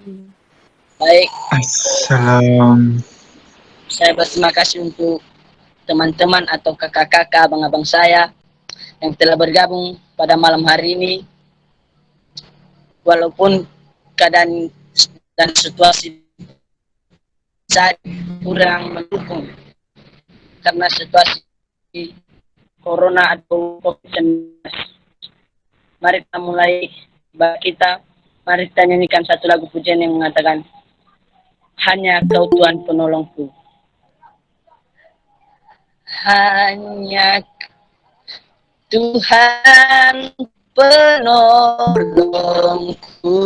Baik, Assalam. saya berterima kasih untuk teman-teman atau kakak-kakak, abang-abang saya yang telah bergabung pada malam hari ini. Walaupun keadaan dan situasi saat kurang mendukung karena situasi corona atau COVID-19. Mari kita mulai bagi kita. Mari kita nyanyikan satu lagu pujian yang mengatakan, hanya kau Tuhan penolongku. Hanya Tuhan penolongku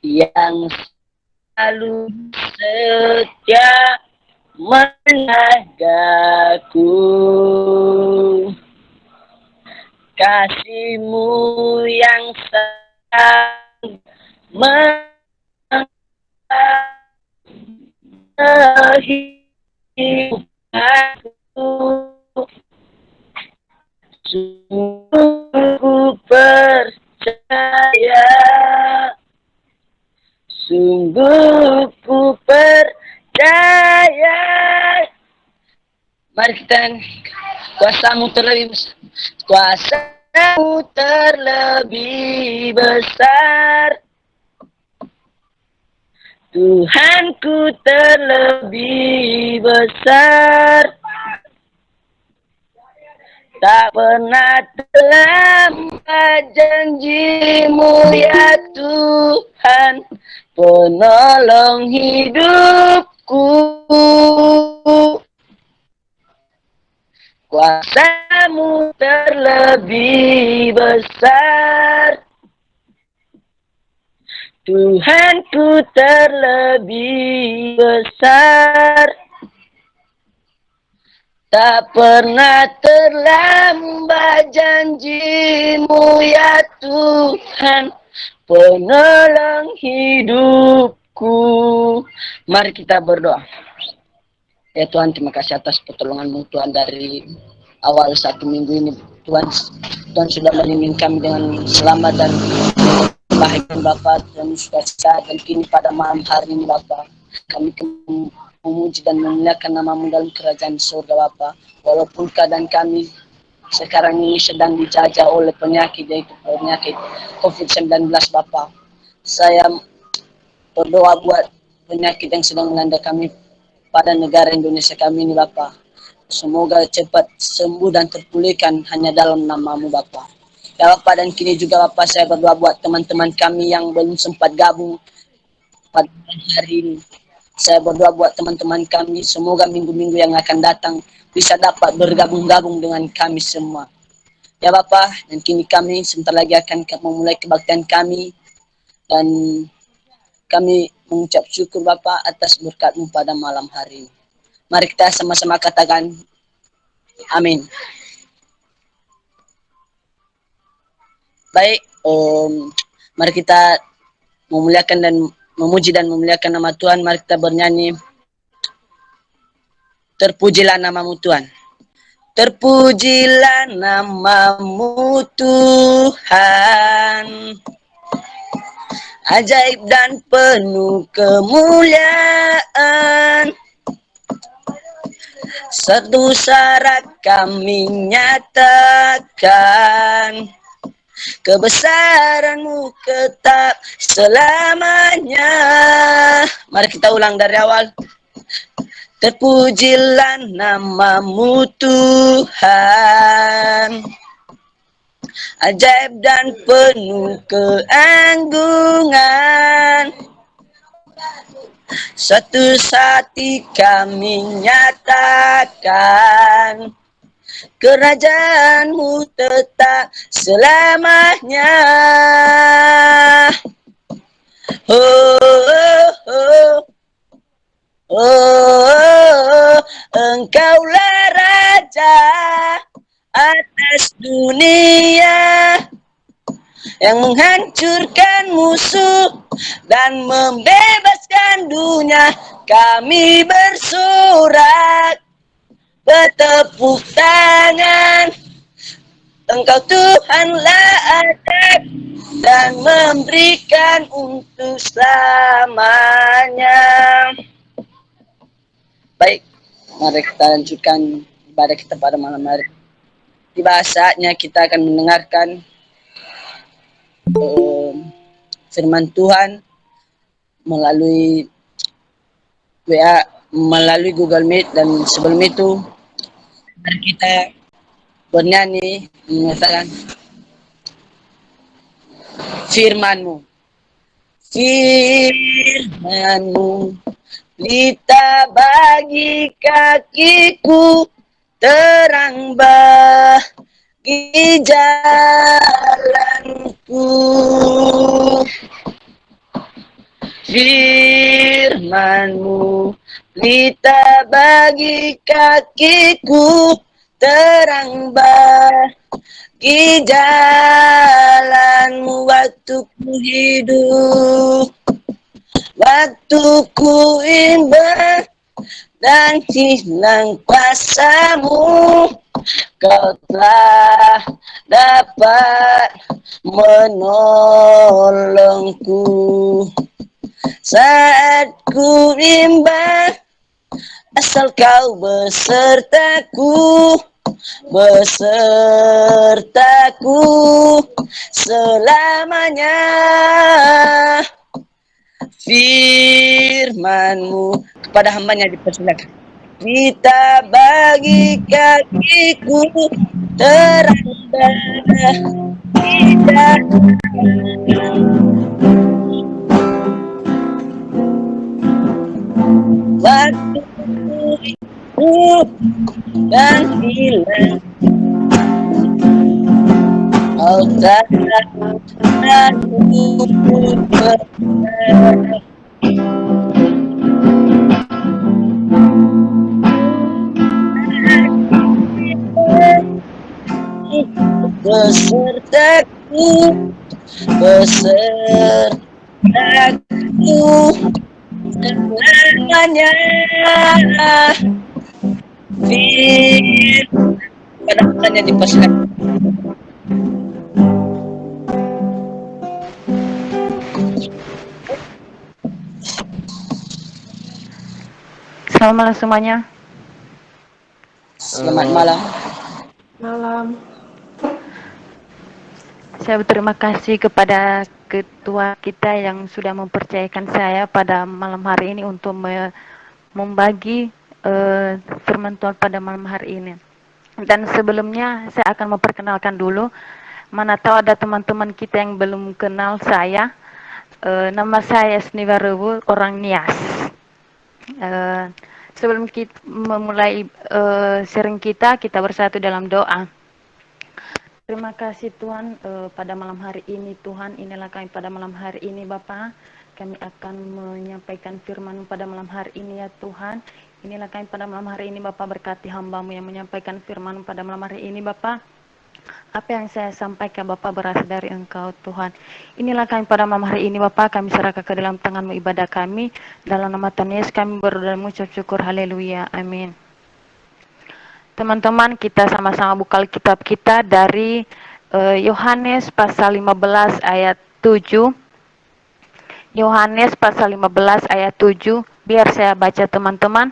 yang selalu setia menjagaku. Kasihmu yang selalu menghidupkanku. Sungguh ku percaya, sungguh ku percaya. Mari kita kuasamu terlebih besar, kuasamu terlebih besar, Tuhanku terlebih besar. Tak pernah terlambat janjimu ya Tuhan, penolong hidupku. Kuasamu terlebih besar, Tuhanku terlebih besar. Tak pernah terlambat janjimu ya Tuhan, penolong hidupku. Mari kita berdoa. Ya Tuhan, terima kasih atas pertolongan-Mu Tuhan dari awal satu minggu ini. Tuhan, Tuhan sudah melindungi kami dengan selamat dan bahagia Bapak, dan sudah sehat, dan kini pada malam hari ini Bapak, kami memuji dan memuliakan nama-Mu dalam kerajaan surga Bapak. Walaupun keadaan kami sekarang ini sedang dijajah oleh penyakit, yaitu penyakit COVID-19 Bapak. Saya berdoa buat penyakit yang sedang melanda kami pada negara Indonesia kami ini Bapak. Semoga cepat sembuh dan terpulihkan hanya dalam nama-Mu Bapak. Ya Bapak, dan kini juga Bapak saya berdoa buat teman-teman kami yang belum sempat gabung pada hari ini. Saya berdoa buat teman-teman kami, semoga minggu-minggu yang akan datang bisa dapat bergabung-gabung dengan kami semua. Ya Bapak, dan kini kami sebentar lagi akan memulai kebaktian kami, dan kami mengucap syukur Bapak atas berkat-Mu pada malam hari ini. Mari kita sama-sama katakan amin. Baik, mari kita memuliakan dan memuji dan memuliakan nama Tuhan. Mari kita bernyanyi, terpujilah nama-Mu Tuhan. Terpujilah nama-Mu Tuhan, ajaib dan penuh kemuliaan. Satu syarat kami nyatakan, kebesaran-Mu tetap selamanya. Mari kita ulang dari awal. Terpujilah nama-Mu Tuhan, ajaib dan penuh keanggungan. Suatu hati kami nyatakan, kerajaan-Mu tetap selamanya. Oh, oh, oh. Oh, Engkaulah Raja atas dunia, yang menghancurkan musuh dan membebaskan dunia. Kami bersorak, bertepuk tangan, Engkau Tuhanlah ada dan memberikan untuk selamanya. Baik, mari kita lanjutkan ibadah kita pada malam hari. Tiba saatnya kita akan mendengarkan firman Tuhan melalui WA, melalui Google Meet, dan sebelum itu mari kita bernyanyi mengatakan firman-Mu. Firman-Mu pelita bagi kakiku, terang bagi jalanku. Firman-Mu pelita bagi kakiku, terang bagi jalanmu. Waktuku hidup, waktuku imbang, dan hilang kuasa-Mu, Kau telah dapat menolongku. Saat ku bimbang, asal Kau besertaku, selamanya. Firman-Mu kepada hambanya dipersilakan. Kita bagi kakiku, terang bagi waktuku hidup dan hilang. Kau tak aku besertaku selamanya. Pada hambanya dipersilakan. Selamat malam semuanya. Selamat malam. Malam. Saya berterima kasih kepada ketua kita yang sudah mempercayakan saya pada malam hari ini untuk membagi firman Tuhan pada malam hari ini. Dan sebelumnya saya akan memperkenalkan dulu. Mana tahu ada teman-teman kita yang belum kenal saya. Nama saya Sniwa Rewu, orang Nias. Sebelum kita memulai sharing kita bersatu dalam doa. Terima kasih Tuhan pada malam hari ini Tuhan, inilah kami pada malam hari ini Bapa. Kami akan menyampaikan firman pada malam hari ini ya Tuhan. Inilah kami pada malam hari ini Bapa, berkati hamba-Mu yang menyampaikan firman pada malam hari ini Bapa. Apa yang saya sampaikan Bapa berasal dari Engkau Tuhan. Inilah kami pada malam hari ini Bapa, kami serahkan ke dalam tangan-Mu ibadah kami. Dalam nama Tuhan Yesus kami berdoa dan mengucap syukur. Haleluya. Amin. Teman-teman, kita sama-sama buka kitab kita dari Yohanes pasal 15 ayat 7. Yohanes pasal 15 ayat 7. Biar saya baca teman-teman.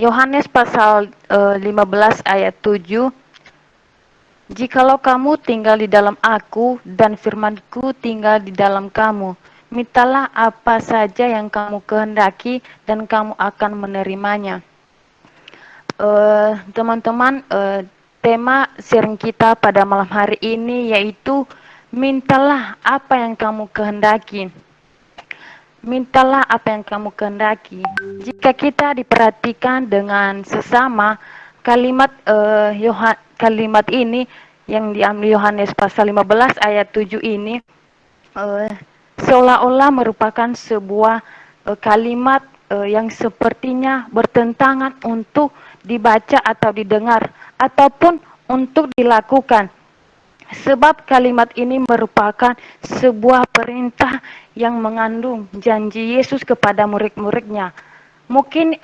Yohanes pasal 15 ayat 7. Jikalau kamu tinggal di dalam aku dan firman-Ku tinggal di dalam kamu, mintalah apa saja yang kamu kehendaki dan kamu akan menerimanya. Teman-teman, tema sharing kita pada malam hari ini yaitu mintalah apa yang kamu kehendaki. Mintalah apa yang kamu kehendaki. Jika kita diperhatikan dengan sesama, kalimat kalimat ini yang diambil Yohanes pasal 15 ayat 7 ini seolah-olah merupakan sebuah kalimat yang sepertinya bertentangan untuk dibaca atau didengar ataupun untuk dilakukan. Sebab kalimat ini merupakan sebuah perintah yang mengandung janji Yesus kepada murid-muridnya. Mungkin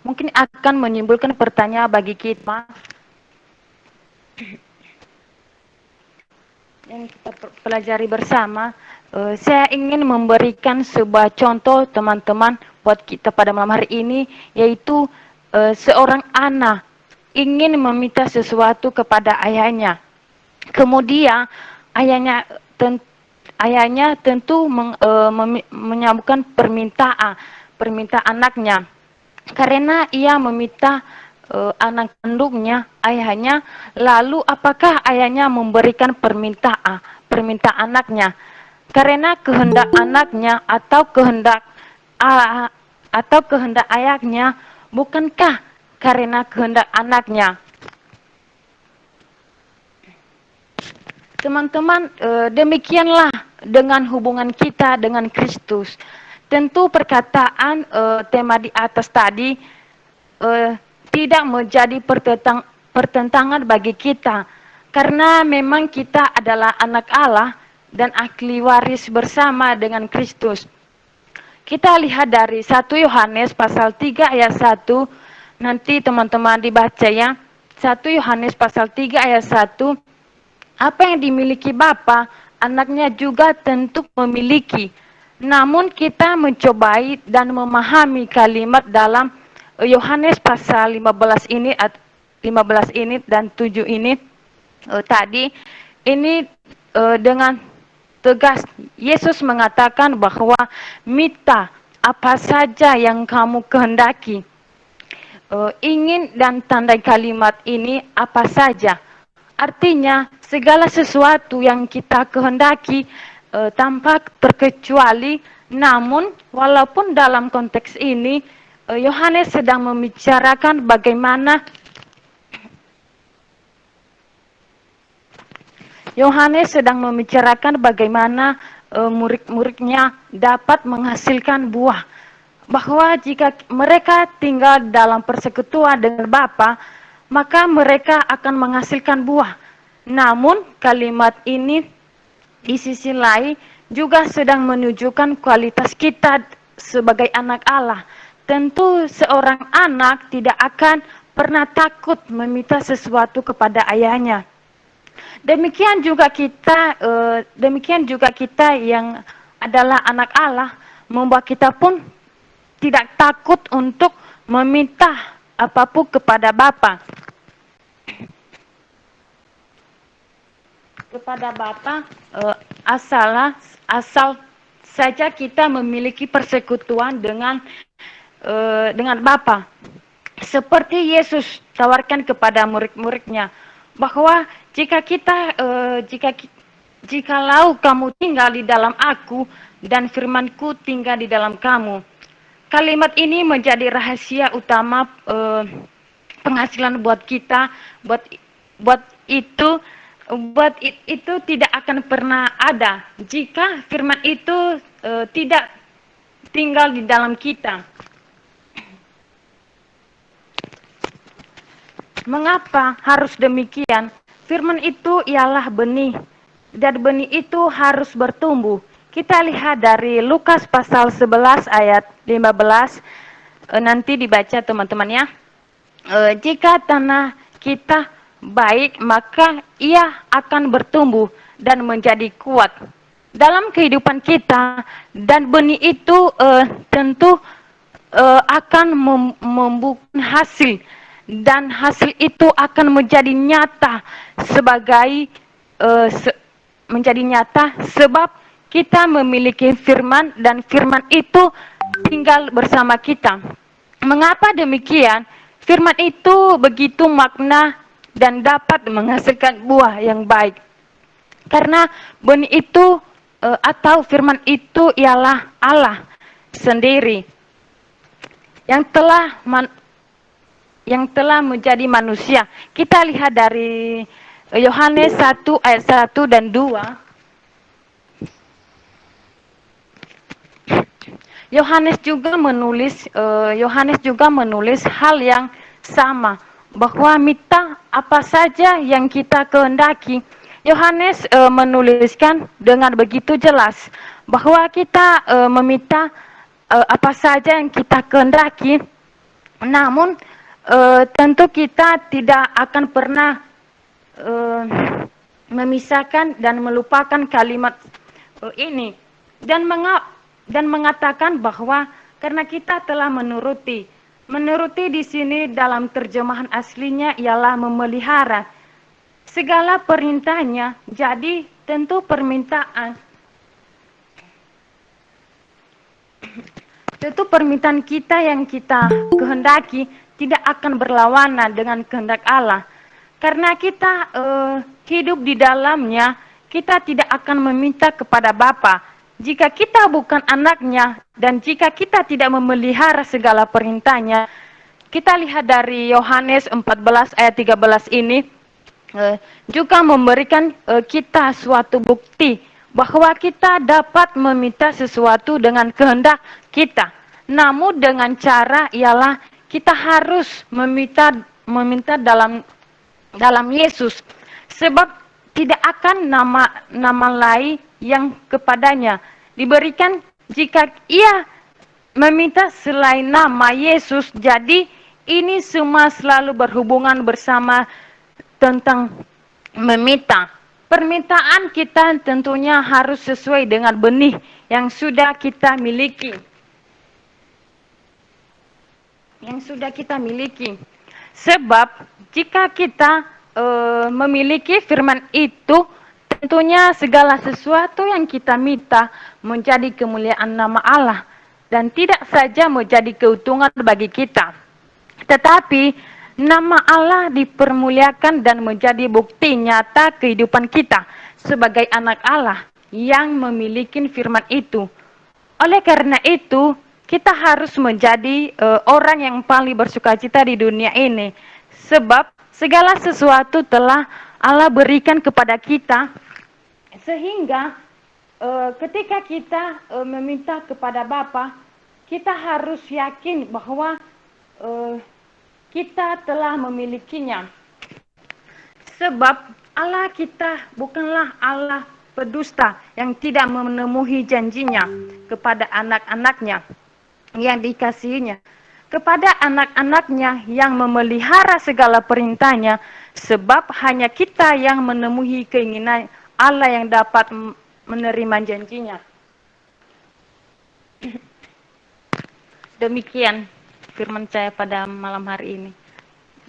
mungkin akan menimbulkan pertanyaan bagi kita yang kita pelajari bersama. Saya ingin memberikan sebuah contoh teman-teman buat kita pada malam hari ini, yaitu seorang anak ingin meminta sesuatu kepada ayahnya. Kemudian ayahnya tentu menyambutkan permintaan anaknya, karena ia meminta anak kandungnya, ayahnya. Lalu apakah ayahnya memberikan permintaan anaknya karena kehendak anaknya atau kehendak ayahnya, bukankah karena kehendak anaknya? Teman-teman, demikianlah dengan hubungan kita dengan Kristus. Tentu perkataan tema di atas tadi tidak menjadi pertentangan bagi kita, karena memang kita adalah anak Allah dan ahli waris bersama dengan Kristus. Kita lihat dari 1 Yohanes pasal 3 ayat 1, nanti teman-teman dibaca ya. 1 Yohanes pasal 3 ayat 1, apa yang dimiliki Bapa, anaknya juga tentu memiliki. Namun kita mencobai dan memahami kalimat dalam Yohanes pasal 15 ini dan 7 ini tadi. Ini dengan tegas Yesus mengatakan bahwa minta apa saja yang kamu kehendaki. Ingin dan tanda kalimat ini apa saja. Artinya segala sesuatu yang kita kehendaki tanpa terkecuali. Namun walaupun dalam konteks ini Yohanes sedang membicarakan bagaimana murid-muridnya dapat menghasilkan buah. Bahwa jika mereka tinggal dalam persekutuan dengan Bapa, maka mereka akan menghasilkan buah. Namun kalimat ini di sisi lain juga sedang menunjukkan kualitas kita sebagai anak Allah. Tentu seorang anak tidak akan pernah takut meminta sesuatu kepada ayahnya. Demikian juga kita yang adalah anak Allah, membuat kita pun tidak takut untuk meminta apapun kepada Bapa. Asal saja kita memiliki persekutuan dengan Bapa. Seperti Yesus tawarkan kepada murid-muridnya bahwa jikalau kamu tinggal di dalam aku dan firmanku tinggal di dalam kamu. Kalimat ini menjadi rahasia utama penghasilan buat kita. Buat itu tidak akan pernah ada jika firman itu tidak tinggal di dalam kita. Mengapa harus demikian? Firman itu ialah benih, dan benih itu harus bertumbuh. Kita lihat dari Lukas pasal 11 ayat 15, nanti dibaca teman-teman ya. Jika tanah kita baik, maka ia akan bertumbuh dan menjadi kuat dalam kehidupan kita, dan benih itu tentu akan membuahkan hasil, dan hasil itu akan menjadi nyata menjadi nyata sebab kita memiliki firman, dan firman itu tinggal bersama kita. Mengapa demikian? Firman itu begitu makna dan dapat menghasilkan buah yang baik. Karena benih itu atau firman itu ialah Allah sendiri yang telah menjadi manusia. Kita lihat dari Yohanes 1 ayat 1 dan 2. Yohanes juga menulis hal yang sama, bahwa minta apa saja yang kita kehendaki. Yohanes menuliskan dengan begitu jelas bahwa kita meminta apa saja yang kita kehendaki, Namun tentu kita tidak akan pernah eh, memisahkan dan melupakan kalimat ini dan mengatakan bahwa karena kita telah menuruti di sini dalam terjemahan aslinya ialah memelihara segala perintahnya. Jadi tentu permintaan kita yang kita kehendaki tidak akan berlawanan dengan kehendak Allah. Karena kita hidup di dalamnya, kita tidak akan meminta kepada Bapa. Jika kita bukan anaknya dan jika kita tidak memelihara segala perintahnya, kita lihat dari Yohanes 14 ayat 13 ini, juga memberikan kita suatu bukti bahwa kita dapat meminta sesuatu dengan kehendak kita. Namun dengan cara ialah kita harus meminta dalam Yesus, sebab tidak akan nama lain yang kepadanya diberikan jika ia meminta selain nama Yesus. Jadi ini semua selalu berhubungan bersama tentang meminta. Permintaan kita tentunya harus sesuai dengan benih yang sudah kita miliki. Sebab jika kita memiliki firman itu, tentunya segala sesuatu yang kita minta menjadi kemuliaan nama Allah dan tidak saja menjadi keuntungan bagi kita, tetapi nama Allah dipermuliakan dan menjadi bukti nyata kehidupan kita sebagai anak Allah yang memiliki firman itu. Oleh karena itu, kita harus menjadi orang yang paling bersukacita di dunia ini. Sebab segala sesuatu telah Allah berikan kepada kita, sehingga ketika kita meminta kepada Bapa, kita harus yakin bahwa kita telah memilikinya. Sebab Allah kita bukanlah Allah pedusta yang tidak memenuhi janjinya kepada anak-anaknya yang dikasihinya, kepada anak-anaknya yang memelihara segala perintahnya, sebab hanya kita yang memenuhi keinginan Allah yang dapat menerima janjinya. Demikian firman saya pada malam hari ini.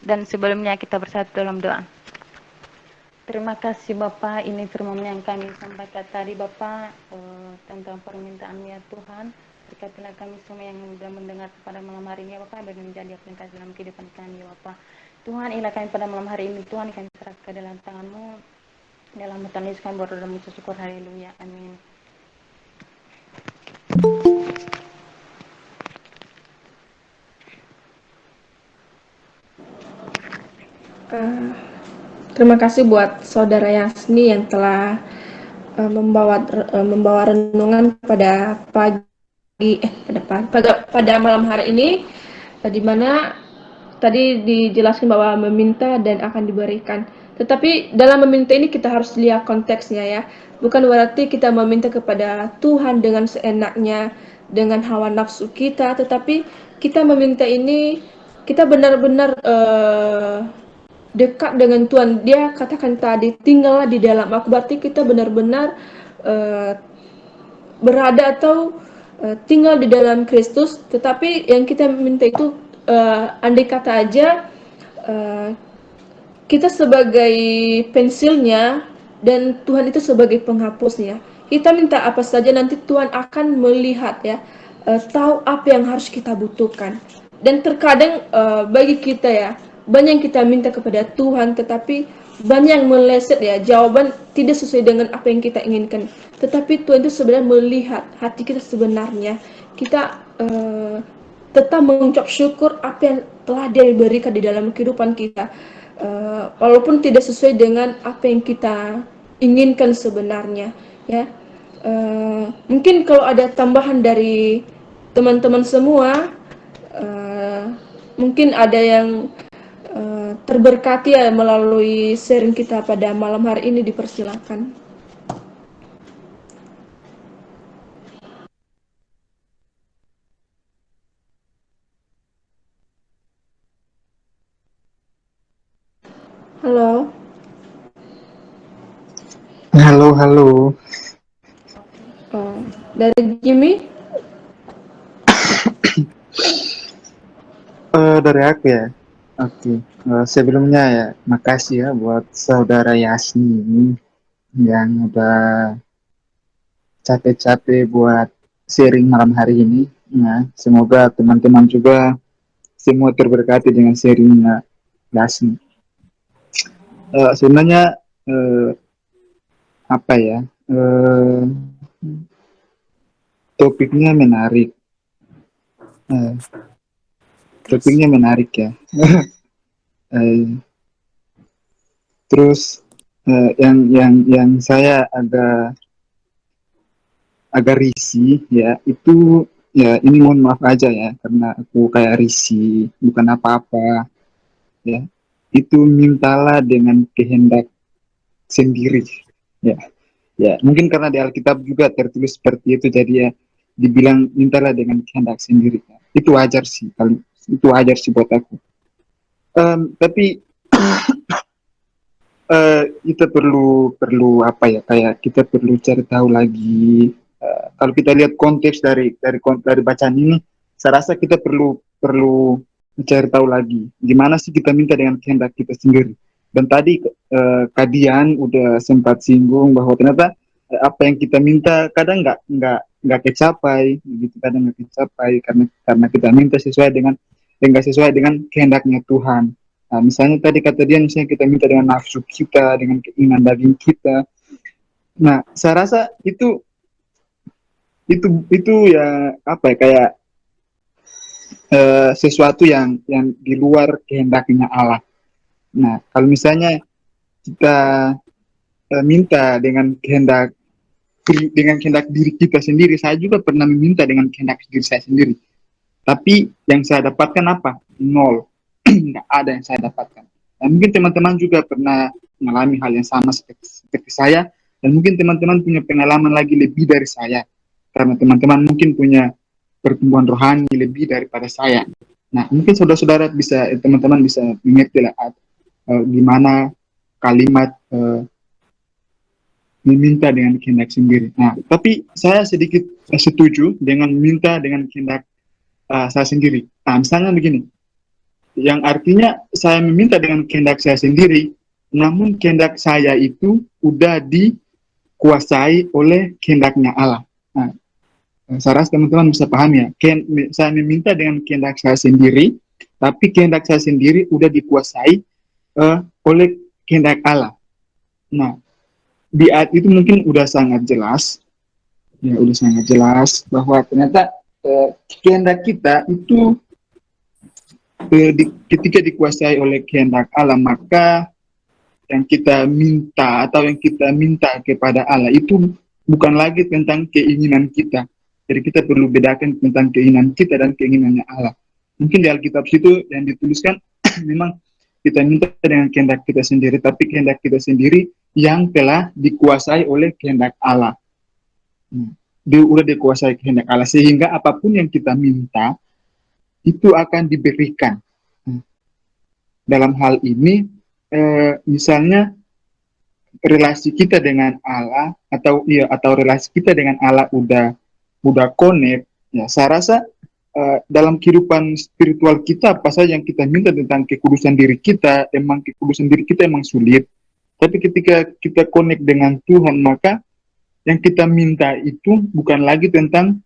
Dan sebelumnya kita bersatu dalam doa. Terima kasih Bapak, ini firman yang kami sampaikan tadi Bapak tentang permintaan ya Tuhan. Berkatilah kami semua yang sudah mendengar pada malam hari ini ya Bapak, dan menjadi aplikasi dalam kehidupan kami ya Bapak. Tuhan, inilah kami pada malam hari ini Tuhan, kami serahkan ke dalam tangan-Mu. Dalam Tuhan Yesus kami berdoa dan mengucap syukur, haleluya, amin. Terima kasih buat Saudara Yasni yang telah membawa renungan pada pada malam hari ini, di mana tadi dijelaskan bahwa meminta dan akan diberikan. Tetapi dalam meminta ini kita harus lihat konteksnya ya. Bukan berarti kita meminta kepada Tuhan dengan seenaknya, dengan hawa nafsu kita, tetapi kita meminta ini kita benar-benar dekat dengan Tuhan. Dia katakan tadi, tinggallah di dalam aku, berarti kita benar-benar berada atau tinggal di dalam Kristus. Tetapi yang kita minta itu andai kata aja kita sebagai pensilnya dan Tuhan itu sebagai penghapusnya. Kita minta apa saja, nanti Tuhan akan melihat ya, tahu apa yang harus kita butuhkan. Dan terkadang bagi kita ya, banyak yang kita minta kepada Tuhan, tetapi banyak yang meleset ya, jawaban tidak sesuai dengan apa yang kita inginkan. Tetapi Tuhan itu sebenarnya melihat hati kita sebenarnya. Kita tetap mengucap syukur apa yang telah Dia berikan di dalam kehidupan kita, walaupun tidak sesuai dengan apa yang kita inginkan sebenarnya ya. Mungkin kalau ada tambahan dari teman-teman semua, mungkin ada yang terberkati ya melalui sharing kita pada malam hari ini, dipersilakan. halo. Oh, dari Jimmy? Dari aku ya. Oke. Sebelumnya ya, makasih ya buat saudara Yasni yang udah capek-capek buat sharing malam hari ini. Ya, semoga teman-teman juga semua terberkati dengan sharingnya Yasni. Sebenarnya eh, apa ya? Eh, topiknya menarik. Eh, topiknya menarik ya. Eh, terus yang saya agak risih ya itu ya ini mohon maaf aja ya karena aku kayak risih bukan apa-apa ya itu mintalah dengan kehendak sendiri ya ya mungkin karena di Alkitab juga tertulis seperti itu jadi ya dibilang mintalah dengan kehendak sendiri ya. Itu wajar sih kali itu wajar sih buat aku. Tapi kita perlu perlu apa ya kayak kita perlu cari tahu lagi. Kalau kita lihat konteks dari bacaan ini saya rasa kita perlu perlu mencari tahu lagi gimana sih kita minta dengan kehendak kita sendiri. Dan tadi Kadian udah sempat singgung bahwa ternyata apa yang kita minta kadang nggak kecapai gitu, kadang nggak kecapai karena kita minta sesuai dengan nggak sesuai dengan kehendaknya Tuhan. Nah, misalnya tadi kata dia, misalnya kita minta dengan nafsu kita, dengan keinginan daging kita. Nah, saya rasa itu ya apa ya kayak sesuatu yang di luar kehendaknya Allah. Nah, kalau misalnya kita minta dengan kehendak diri kita sendiri, saya juga pernah meminta dengan kehendak diri saya sendiri. Tapi yang saya dapatkan apa? Nol. Nggak ada yang saya dapatkan. Dan mungkin teman-teman juga pernah mengalami hal yang sama seperti saya. Dan mungkin teman-teman punya pengalaman lagi lebih dari saya. Karena teman-teman mungkin punya pertumbuhan rohani lebih daripada saya. Nah, mungkin saudara-saudara bisa, teman-teman bisa mengerti lah gimana kalimat meminta dengan kehendak sendiri. Nah, tapi saya sedikit setuju dengan minta dengan kehendak saya sendiri. Nah, misalnya begini, yang artinya saya meminta dengan kehendak saya sendiri, namun kehendak saya itu udah dikuasai oleh kehendaknya Allah. Nah, saya rasa teman-teman bisa paham ya. Saya meminta dengan kehendak saya sendiri, tapi kehendak saya sendiri udah dikuasai oleh kehendak Allah. Nah, di ayat itu mungkin udah sangat jelas, ya udah sangat jelas bahwa ternyata kehendak kita itu ketika dikuasai oleh kehendak Allah, maka yang kita minta atau yang kita minta kepada Allah itu bukan lagi tentang keinginan kita. Jadi kita perlu bedakan tentang keinginan kita dan keinginannya Allah. Mungkin di Alkitab situ yang dituliskan memang kita minta dengan kehendak kita sendiri, tapi kehendak kita sendiri yang telah dikuasai oleh kehendak Allah. Dia udah dikuasai kehendak Allah sehingga apapun yang kita minta itu akan diberikan. Dalam hal ini misalnya relasi kita dengan Allah atau relasi kita dengan Allah udah connect ya saya rasa dalam kehidupan spiritual kita apa saja yang kita minta tentang kekudusan diri kita emang kekudusan diri kita emang sulit tapi ketika kita connect dengan Tuhan maka yang kita minta itu bukan lagi tentang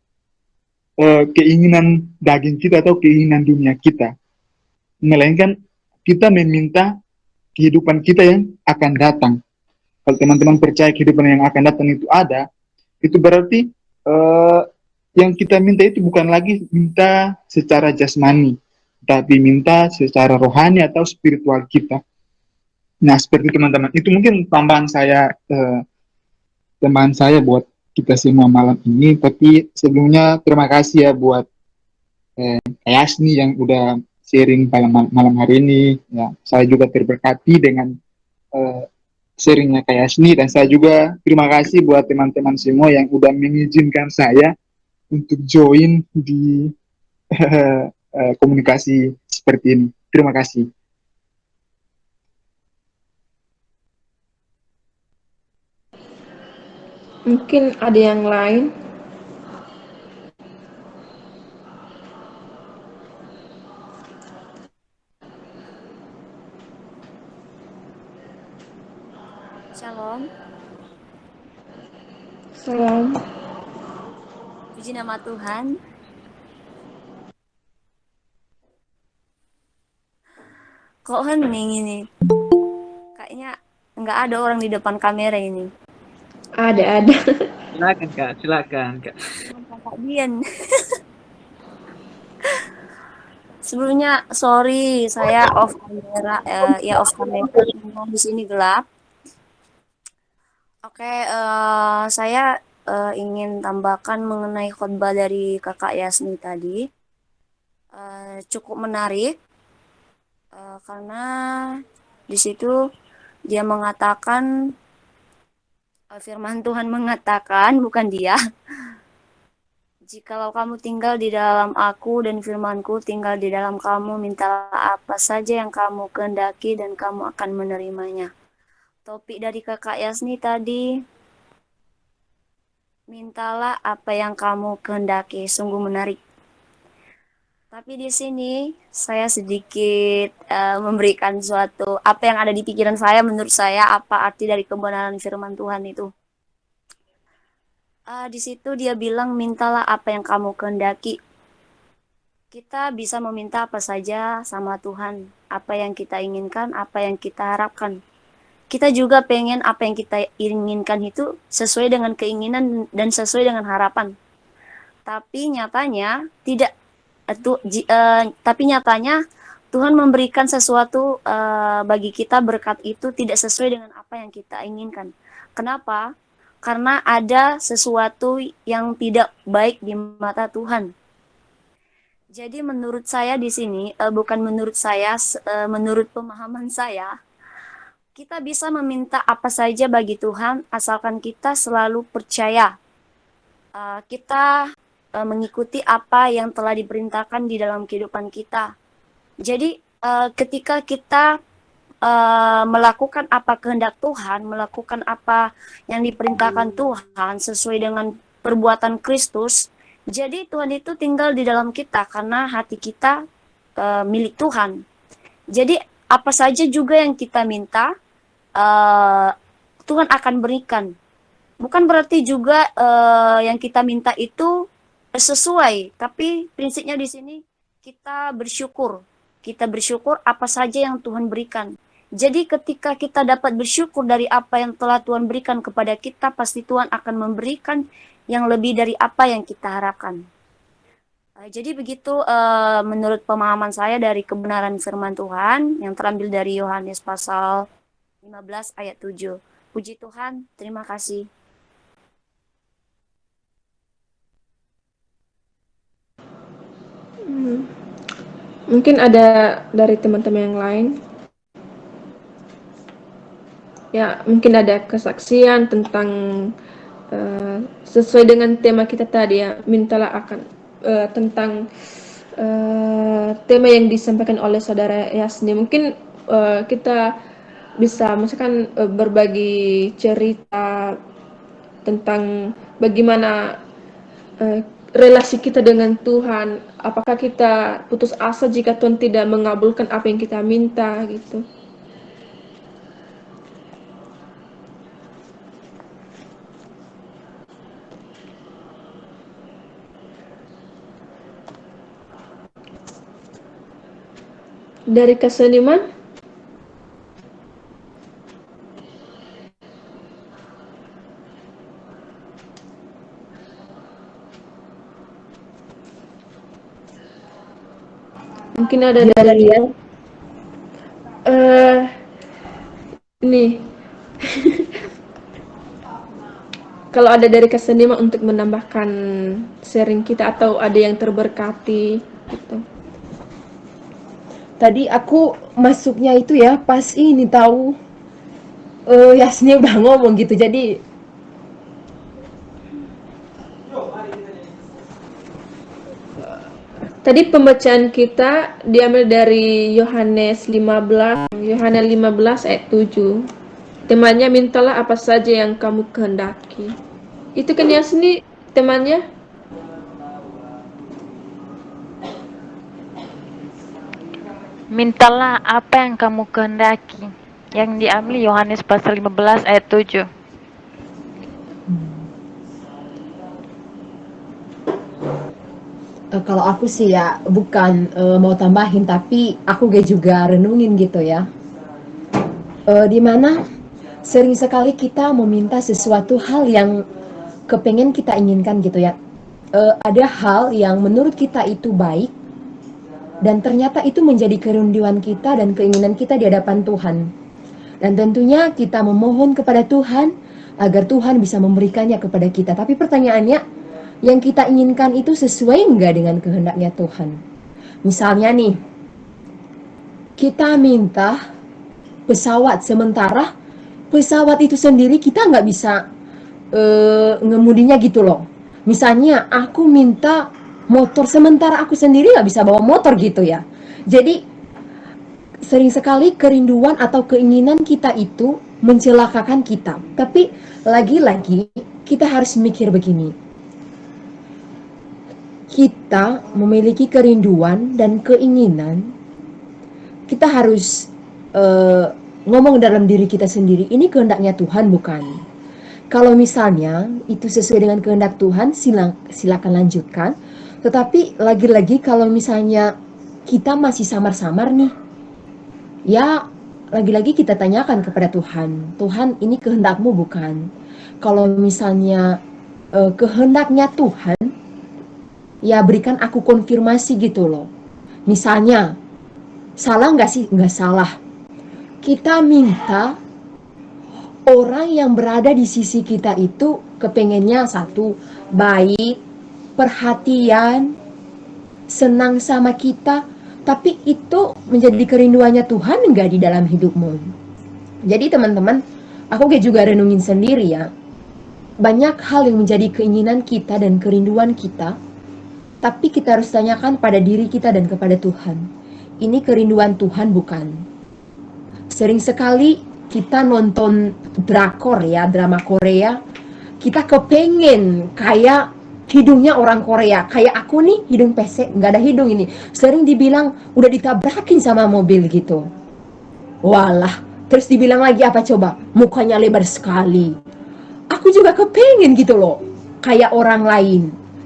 keinginan daging kita atau keinginan dunia kita melainkan kita meminta kehidupan kita yang akan datang. Kalau teman-teman percaya kehidupan yang akan datang itu ada, itu berarti yang kita minta itu bukan lagi minta secara jasmani, tapi minta secara rohani atau spiritual kita. Nah, seperti teman-teman, itu mungkin tambahan saya, teman saya buat kita semua malam ini. Tapi sebelumnya terima kasih ya buat Yasni yang udah sharing malam hari ini. Ya, saya juga terberkati dengan eh, sharingnya kayak Yasni dan saya juga terima kasih buat teman-teman semua yang udah mengizinkan saya untuk join di komunikasi seperti ini. Terima kasih. Mungkin ada yang lain. Shalom, Salam. puji nama Tuhan. Kok hening ini? Kayaknya nggak ada orang di depan kamera ini. Ada. Silakan Kak, silakan Kak. Kakak Dian. Sebelumnya sorry, saya off kamera, ya off kamera karena di sini gelap. Oke, saya ingin tambahkan mengenai khotbah dari Kakak Yasni tadi. Cukup menarik karena di situ dia mengatakan firman Tuhan mengatakan, bukan dia. Jikalau kamu tinggal di dalam aku dan firmanku tinggal di dalam kamu, mintalah apa saja yang kamu kehendaki dan kamu akan menerimanya. Topik dari Kakak Yasni tadi, mintalah apa yang kamu kehendaki, sungguh menarik. Tapi di sini saya sedikit memberikan suatu apa yang ada di pikiran saya, menurut saya apa arti dari kebenaran firman Tuhan itu. Di situ dia bilang mintalah apa yang kamu kehendaki. Kita bisa meminta apa saja sama Tuhan, apa yang kita inginkan, apa yang kita harapkan. Kita juga pengen apa yang kita inginkan itu sesuai dengan keinginan dan sesuai dengan harapan. Tapi nyatanya tidak. Tapi nyatanya Tuhan memberikan sesuatu bagi kita, berkat itu tidak sesuai dengan apa yang kita inginkan. Kenapa? Karena ada sesuatu yang tidak baik di mata Tuhan. Jadi menurut saya di sini, bukan menurut saya, menurut pemahaman saya, kita bisa meminta apa saja bagi Tuhan asalkan kita selalu percaya. Kita mengikuti apa yang telah diperintahkan di dalam kehidupan kita. Jadi ketika kita melakukan apa kehendak Tuhan, melakukan apa yang diperintahkan Tuhan sesuai dengan perbuatan Kristus, jadi Tuhan itu tinggal di dalam kita karena hati kita milik Tuhan. Jadi apa saja juga yang kita minta, Tuhan akan berikan. Bukan berarti juga yang kita minta itu sesuai, tapi prinsipnya di sini kita bersyukur. Kita bersyukur apa saja yang Tuhan berikan. Jadi ketika kita dapat bersyukur dari apa yang telah Tuhan berikan kepada kita, pasti Tuhan akan memberikan yang lebih dari apa yang kita harapkan. Jadi begitu menurut pemahaman saya dari kebenaran firman Tuhan yang terambil dari Yohanes pasal 15 ayat 7. Puji Tuhan, terima kasih. Mungkin ada dari teman-teman yang lain. Ya, mungkin ada kesaksian tentang sesuai dengan tema kita tadi ya, mintalah akan tentang tema yang disampaikan oleh saudara Yasni. Mungkin kita bisa misalkan berbagi cerita tentang bagaimana relasi kita dengan Tuhan. Apakah kita putus asa jika Tuhan tidak mengabulkan apa yang kita minta gitu. Dari keseniman? Mungkin ada dari ini. Kalau ada dari keseniman untuk menambahkan sharing kita atau ada yang terberkati gitu. Tadi aku masuknya itu ya pas ini tahu Yasni udah ngomong gitu, jadi Tadi pembacaan kita diambil dari Yohanes 15 ayat 7. Temanya mintalah apa saja yang kamu kehendaki. Itu kan Yasni temannya. Mintalah apa yang kamu kehendaki. Yang diambil Yohanes pasal 15 ayat 7. Kalau aku sih ya bukan mau tambahin, tapi aku juga renungin gitu ya. Dimana sering sekali kita meminta sesuatu hal yang kepengen kita inginkan gitu ya. Ada hal yang menurut kita itu baik, dan ternyata itu menjadi kerinduan kita dan keinginan kita di hadapan Tuhan. Dan tentunya kita memohon kepada Tuhan agar Tuhan bisa memberikannya kepada kita. Tapi pertanyaannya, yang kita inginkan itu sesuai enggak dengan kehendaknya Tuhan? Misalnya nih, kita minta pesawat, sementara pesawat itu sendiri kita nggak bisa ngemudinya gitu loh. Misalnya aku minta motor, sementara aku sendiri nggak bisa bawa motor gitu ya. Jadi sering sekali kerinduan atau keinginan kita itu mencelakakan kita. Tapi lagi-lagi kita harus mikir begini. Kita memiliki kerinduan dan keinginan, kita harus ngomong dalam diri kita sendiri, ini kehendaknya Tuhan bukan? Kalau misalnya itu sesuai dengan kehendak Tuhan, silakan lanjutkan. Tetapi lagi-lagi kalau misalnya kita masih samar-samar nih, ya lagi-lagi kita tanyakan kepada Tuhan, Tuhan ini kehendakmu bukan? Kalau misalnya kehendaknya Tuhan, ya berikan aku konfirmasi gitu loh. Misalnya, salah nggak sih? Nggak salah. Kita minta orang yang berada di sisi kita itu kepengennya satu, baik, perhatian, senang sama kita, tapi itu menjadi kerinduannya Tuhan enggak di dalam hidupmu. Jadi teman-teman, aku juga renungin sendiri ya. Banyak hal yang menjadi keinginan kita dan kerinduan kita, tapi kita harus tanyakan pada diri kita dan kepada Tuhan. Ini kerinduan Tuhan bukan? Sering sekali kita nonton drakor ya, drama Korea, kita kepengen kayak hidungnya orang Korea. Kayak aku nih, hidung pesek, nggak ada hidung ini. Sering dibilang udah ditabrakin sama mobil gitu. Walah, terus dibilang lagi apa coba? Mukanya lebar sekali. Aku juga kepengen gitu loh, kayak orang lain.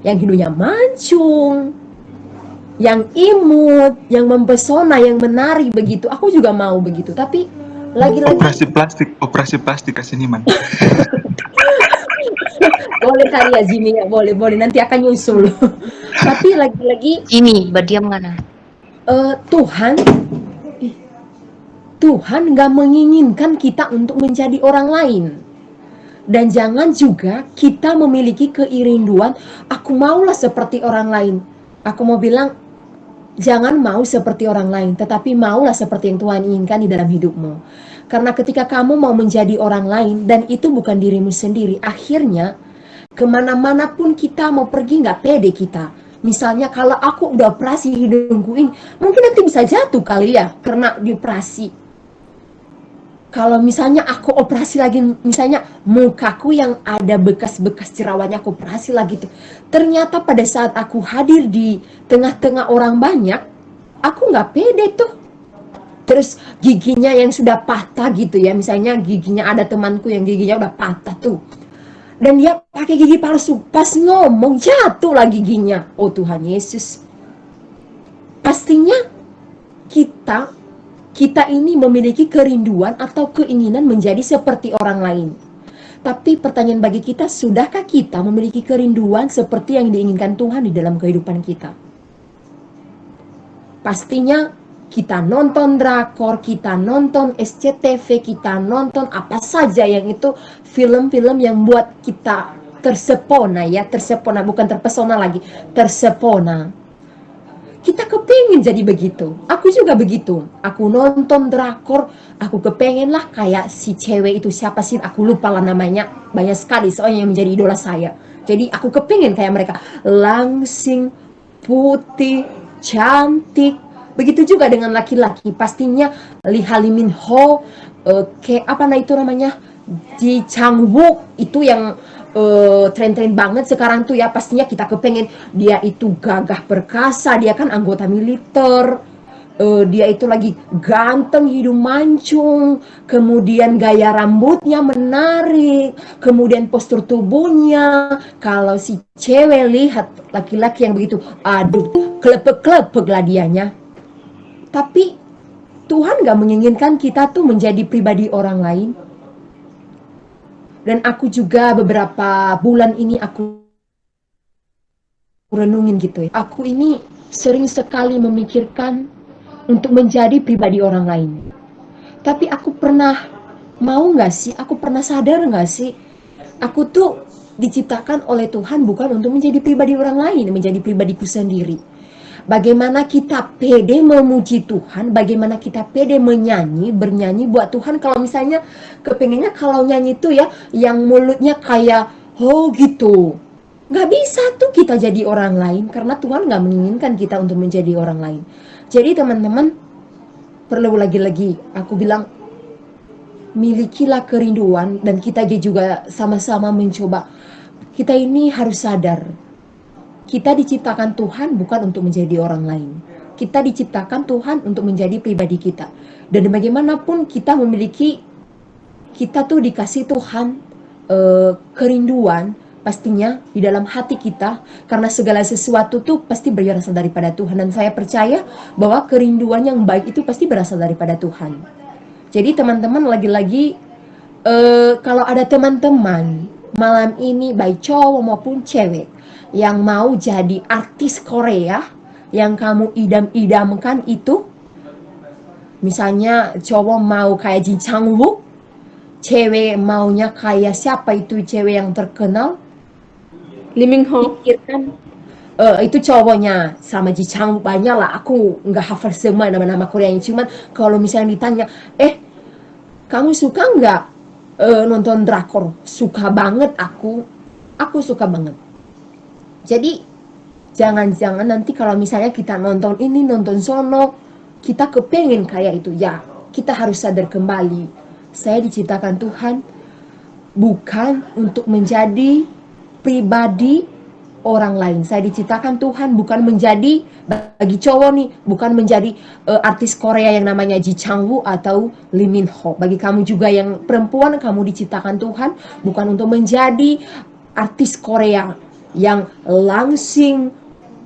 Yang hidungnya mancung, yang imut, yang mempesona, yang menarik begitu. Aku juga mau begitu, tapi lagi-lagi operasi plastik keseniman. boleh kali ya Jimmy ya, boleh nanti akan nyusul. Tapi lagi-lagi Jimmy, berdiam mana? Tuhan nggak menginginkan kita untuk menjadi orang lain. Dan jangan juga kita memiliki keirinduan, aku maulah seperti orang lain. Aku mau bilang, jangan mau seperti orang lain, tetapi maulah seperti yang Tuhan inginkan di dalam hidupmu. Karena ketika kamu mau menjadi orang lain, dan itu bukan dirimu sendiri, akhirnya kemana-mana pun kita mau pergi nggak pede kita. Misalnya kalau aku udah operasi hidungku ini, mungkin nanti bisa jatuh kali ya, karena dioperasi. Kalau misalnya aku operasi lagi, misalnya mukaku yang ada bekas-bekas jerawatnya aku operasi lagi tuh. Ternyata pada saat aku hadir di tengah-tengah orang banyak, aku nggak pede tuh. Terus giginya yang sudah patah gitu ya, misalnya giginya ada temanku yang giginya udah patah tuh. Dan dia pakai gigi palsu, pas ngomong jatuh lah giginya. Oh Tuhan Yesus. Pastinya kita ini memiliki kerinduan atau keinginan menjadi seperti orang lain. Tapi pertanyaan bagi kita, sudahkah kita memiliki kerinduan seperti yang diinginkan Tuhan di dalam kehidupan kita? Pastinya kita nonton drakor, kita nonton SCTV, kita nonton apa saja yang itu film-film yang buat kita tersepona ya, tersepona, bukan terpesona lagi, tersepona. Kita kepengen jadi begitu. Aku juga begitu. Aku nonton drakor, aku kepengen lah kayak si cewek itu, siapa sih, aku lupa lah namanya. Banyak sekali soalnya yang menjadi idola saya. Jadi aku kepengen kayak mereka, langsing, putih, cantik. Begitu juga dengan laki-laki. Pastinya Lee Lee Min Ho, kayak apa nah itu namanya, Ji Chang Wook, itu yang tren-tren banget sekarang tuh ya, pastinya kita kepengen dia itu gagah perkasa, dia kan anggota militer, dia itu lagi ganteng, hidung mancung, kemudian gaya rambutnya menarik, kemudian postur tubuhnya. Kalau si cewek lihat laki-laki yang begitu, aduh, klepek-klepek lah dianya. Tapi Tuhan gak menginginkan kita tuh menjadi pribadi orang lain. Dan aku juga beberapa bulan ini aku renungin gitu ya. Aku ini sering sekali memikirkan untuk menjadi pribadi orang lain. Tapi aku pernah mau gak sih, aku pernah sadar gak sih, aku tuh diciptakan oleh Tuhan bukan untuk menjadi pribadi orang lain, menjadi pribadiku sendiri. Bagaimana kita pede memuji Tuhan, bagaimana kita pede bernyanyi buat Tuhan. Kalau misalnya kepengennya kalau nyanyi itu ya, yang mulutnya kayak, oh gitu. Gak bisa tuh kita jadi orang lain, karena Tuhan gak menginginkan kita untuk menjadi orang lain. Jadi teman-teman, perlu lagi-lagi aku bilang, milikilah kerinduan, dan kita juga sama-sama mencoba. Kita ini harus sadar, kita diciptakan Tuhan bukan untuk menjadi orang lain. Kita diciptakan Tuhan untuk menjadi pribadi kita. Dan bagaimanapun kita tuh dikasih Tuhan kerinduan pastinya di dalam hati kita, karena segala sesuatu tuh pasti berasal daripada Tuhan. Dan saya percaya bahwa kerinduan yang baik itu pasti berasal daripada Tuhan. Jadi teman-teman, lagi-lagi kalau ada teman-teman malam ini baik cowok maupun cewek yang mau jadi artis Korea yang kamu idam-idamkan itu, misalnya cowok mau kayak Jin Chang-wook, cewek maunya kayak siapa itu cewek yang terkenal, Lee Min Ho. pikirkan itu cowoknya sama Ji Chang, banyak lah, aku nggak hafal semua nama-nama Koreanya. Cuman kalau misalnya ditanya, kamu suka nggak nonton drakor? Suka banget aku suka banget. Jadi jangan-jangan nanti kalau misalnya kita nonton ini, nonton sono, kita kepengen kayak itu. Ya, kita harus sadar kembali, saya diciptakan Tuhan bukan untuk menjadi pribadi orang lain. Saya diciptakan Tuhan bukan menjadi, bagi cowok nih, bukan menjadi artis Korea yang namanya Ji Chang-wook atau Lee Min Ho. Bagi kamu juga yang perempuan, kamu diciptakan Tuhan bukan untuk menjadi artis Korea yang langsing,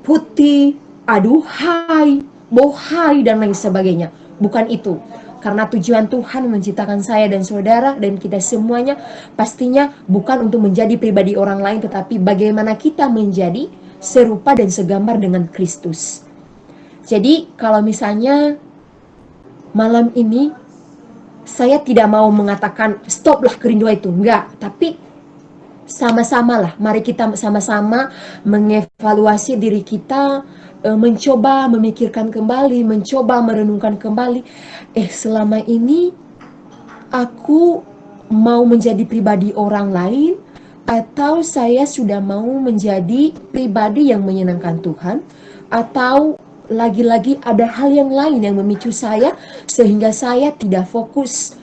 putih, aduhai, bohai, dan lain sebagainya. Bukan itu. Karena tujuan Tuhan menciptakan saya dan saudara dan kita semuanya pastinya bukan untuk menjadi pribadi orang lain, tetapi bagaimana kita menjadi serupa dan segambar dengan Kristus. Jadi kalau misalnya malam ini saya tidak mau mengatakan stoplah kerinduan itu, enggak, tapi sama-sama lah, mari kita sama-sama mengevaluasi diri kita, mencoba memikirkan kembali, mencoba merenungkan kembali, selama ini aku mau menjadi pribadi orang lain, atau saya sudah mau menjadi pribadi yang menyenangkan Tuhan, atau lagi-lagi ada hal yang lain yang memicu saya sehingga saya tidak fokus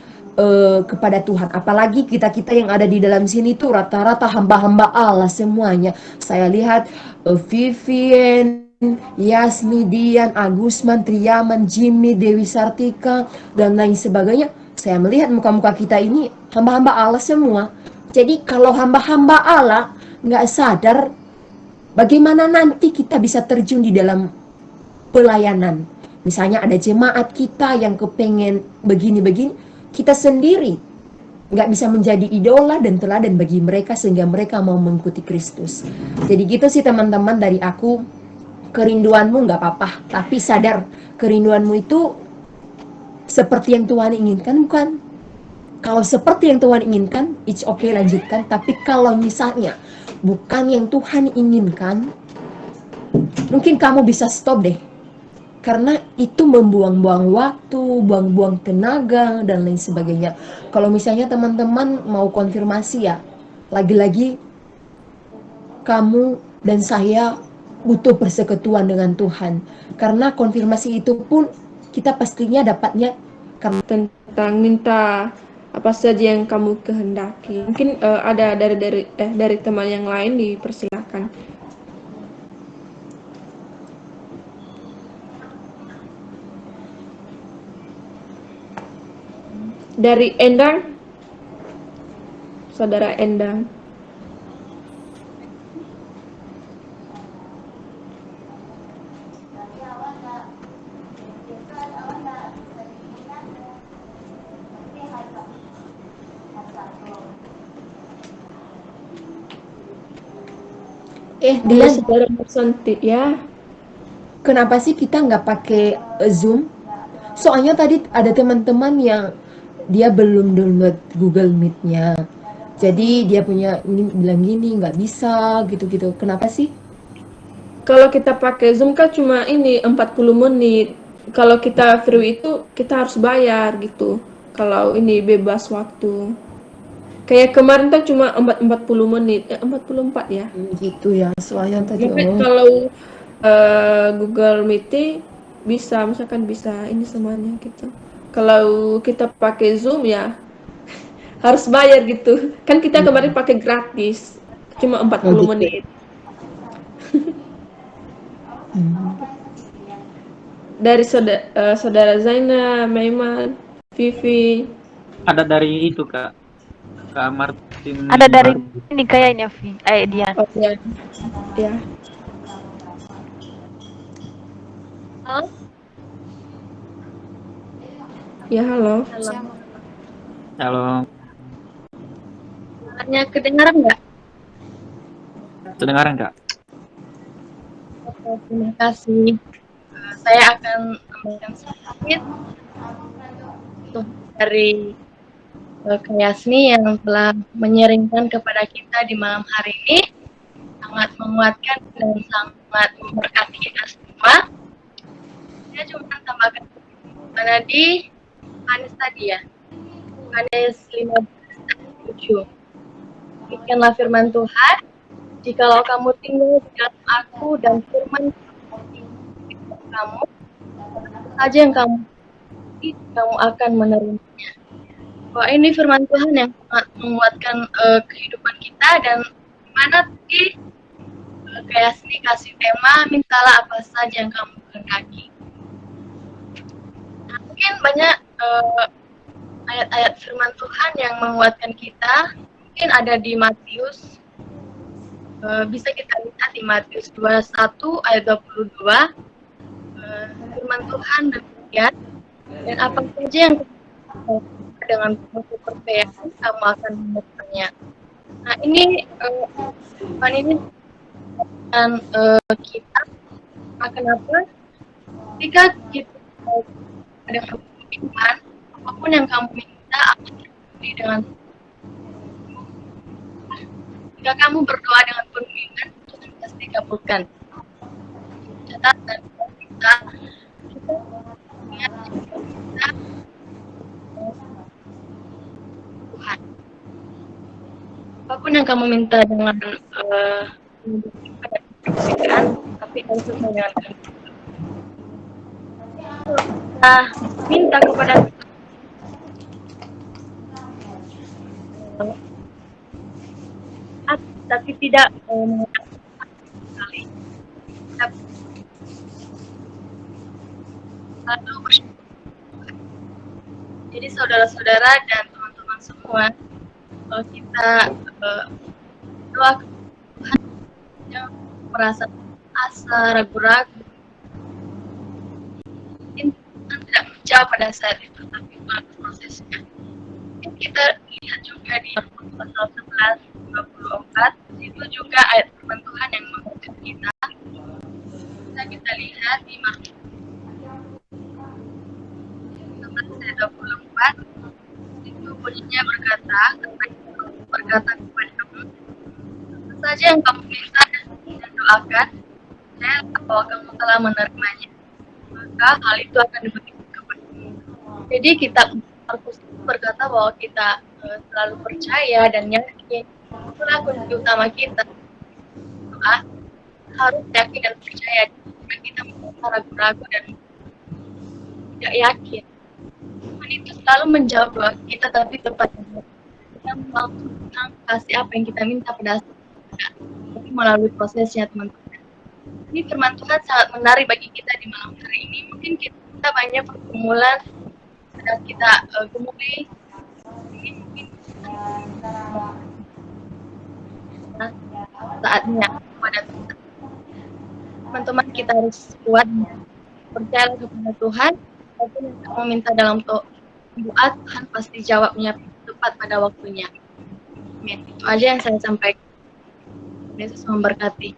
kepada Tuhan. Apalagi kita-kita yang ada di dalam sini tuh rata-rata hamba-hamba Allah semuanya. Saya lihat Vivian, Yasmi, Dian, Agusman, Triaman, Jimmy, Dewi Sartika, dan lain sebagainya. Saya melihat muka-muka kita ini hamba-hamba Allah semua. Jadi kalau hamba-hamba Allah nggak sadar, bagaimana nanti kita bisa terjun di dalam pelayanan. Misalnya ada jemaat kita yang kepengen begini-begini, kita sendiri nggak bisa menjadi idola dan teladan bagi mereka sehingga mereka mau mengikuti Kristus. Jadi gitu sih teman-teman dari aku. Kerinduanmu nggak apa-apa, tapi sadar kerinduanmu itu seperti yang Tuhan inginkan bukan? Kalau seperti yang Tuhan inginkan, it's okay, lanjutkan. Tapi kalau misalnya bukan yang Tuhan inginkan, mungkin kamu bisa stop deh. Karena itu membuang-buang waktu, buang-buang tenaga, dan lain sebagainya. Kalau misalnya teman-teman mau konfirmasi ya, lagi-lagi kamu dan saya butuh persekutuan dengan Tuhan. Karena konfirmasi itu pun kita pastinya dapatnya tentang minta apa saja yang kamu kehendaki. Mungkin ada dari teman yang lain, dipersilakan. Dari Endang, saudara Endang. Dari Dian, saudara Marsanti ya. kenapa sih kita nggak pakai Zoom? Soalnya tadi ada teman-teman yang dia belum download Google Meet-nya. Jadi dia punya ini bilang gini nggak bisa gitu-gitu. Kenapa sih? Kalau kita pakai Zoom kan cuma ini 40 menit. Kalau kita free itu kita harus bayar gitu. Kalau ini bebas waktu. Kayak kemarin tuh cuma 40 menit, 44 ya. Gitu ya. Soalnya tadi Mungkin kalau Google Meeting bisa, misalkan bisa ini semuanya gitu. Kalau kita pakai Zoom ya harus bayar gitu. Kan kita kemarin pakai gratis, cuma 40 gitu. menit. Hmm. Dari saudara Zaina, Maiman, Vivi. Ada dari itu Kak Martin. Ada dari ini kayaknya, Dian. Oh ya, ya. Halo? Ya, halo. Halo, Suaranya kedengaran nggak? kedengaran Kak? Oke, terima kasih. Saya akan memberikan sedikit untuk dari Kak Yasni yang telah menyeringkan kepada kita di malam hari ini. Sangat menguatkan dan sangat memberkati kita semua. Saya cuma tambahkan mana di Yohanes tadi ya. Yohanes 15:7. Demikianlah firman Tuhan. Jikalau kamu tinggal di dalam aku dan firman di dalam kamu, apa saja yang kamu akan menerimanya. Wah, ini firman Tuhan yang sangat menguatkan kehidupan kita, dan mana tadi kayak sini kasih tema, mintalah apa saja yang kamu kehendaki. Nah, mungkin banyak ayat-ayat firman Tuhan yang menguatkan kita. Mungkin ada di Matius, bisa kita lihat di Matius 21 ayat 22. Firman Tuhan demikian, dan apa saja yang dengan penuh kepercayaan kamu akan menerimanya. Nah, ini Tuhan ini dan kita kenapa ketika kita dengan iman, apapun yang kamu minta akan terjadi dengan. Jika kamu berdoa dengan penuh iman, Tuhan pasti kabulkan. Catatan kita ingat kita Tuhan. Apapun yang kamu minta dengan kepercayaan, tapi harus sesuai dengan kehendak. Kita minta kepada tapi tidak sekali. Lalu bersyukur. Jadi saudara-saudara dan teman-teman semua, kalau kita doa ke Tuhan yang merasa asa, ragu-ragu, mungkin Tuhan tidak menjawab pada saat itu, tapi melalui prosesnya. Mungkin kita lihat juga di pasal 11:24, itu juga ayat firman Tuhan yang menguatkan kita. Kita lihat di Markus 11 ayat 24, itu bunyinya berkata kepadamu, apa saja yang kamu minta dan doakan, saya tahu bahwa kamu telah menerimanya, maka hal itu akan diberikan kepadamu. Jadi kita Markus berkata bahwa kita selalu percaya dan yakin, itulah kunci utama kita. Doa harus yakin dan percaya. Jika kita merasa ragu-ragu dan tidak yakin, Tuhan itu selalu menjawab doa kita, tapi tepat kita langsung kasih apa yang kita minta pada saat kita, tapi melalui prosesnya teman-teman. Ini firman Tuhan sangat menarik bagi kita di malam hari ini. Mungkin kita banyak pergumulan, sedang kita gemuli, ini mungkin saatnya kepada Tuhan. Teman-teman, kita harus kuat, percaya kepada Tuhan. Apapun yang kamu minta dalam doa, Tuhan pasti jawabnya tepat pada waktunya. Amin. Itu aja yang saya sampaikan. Yesus memberkati.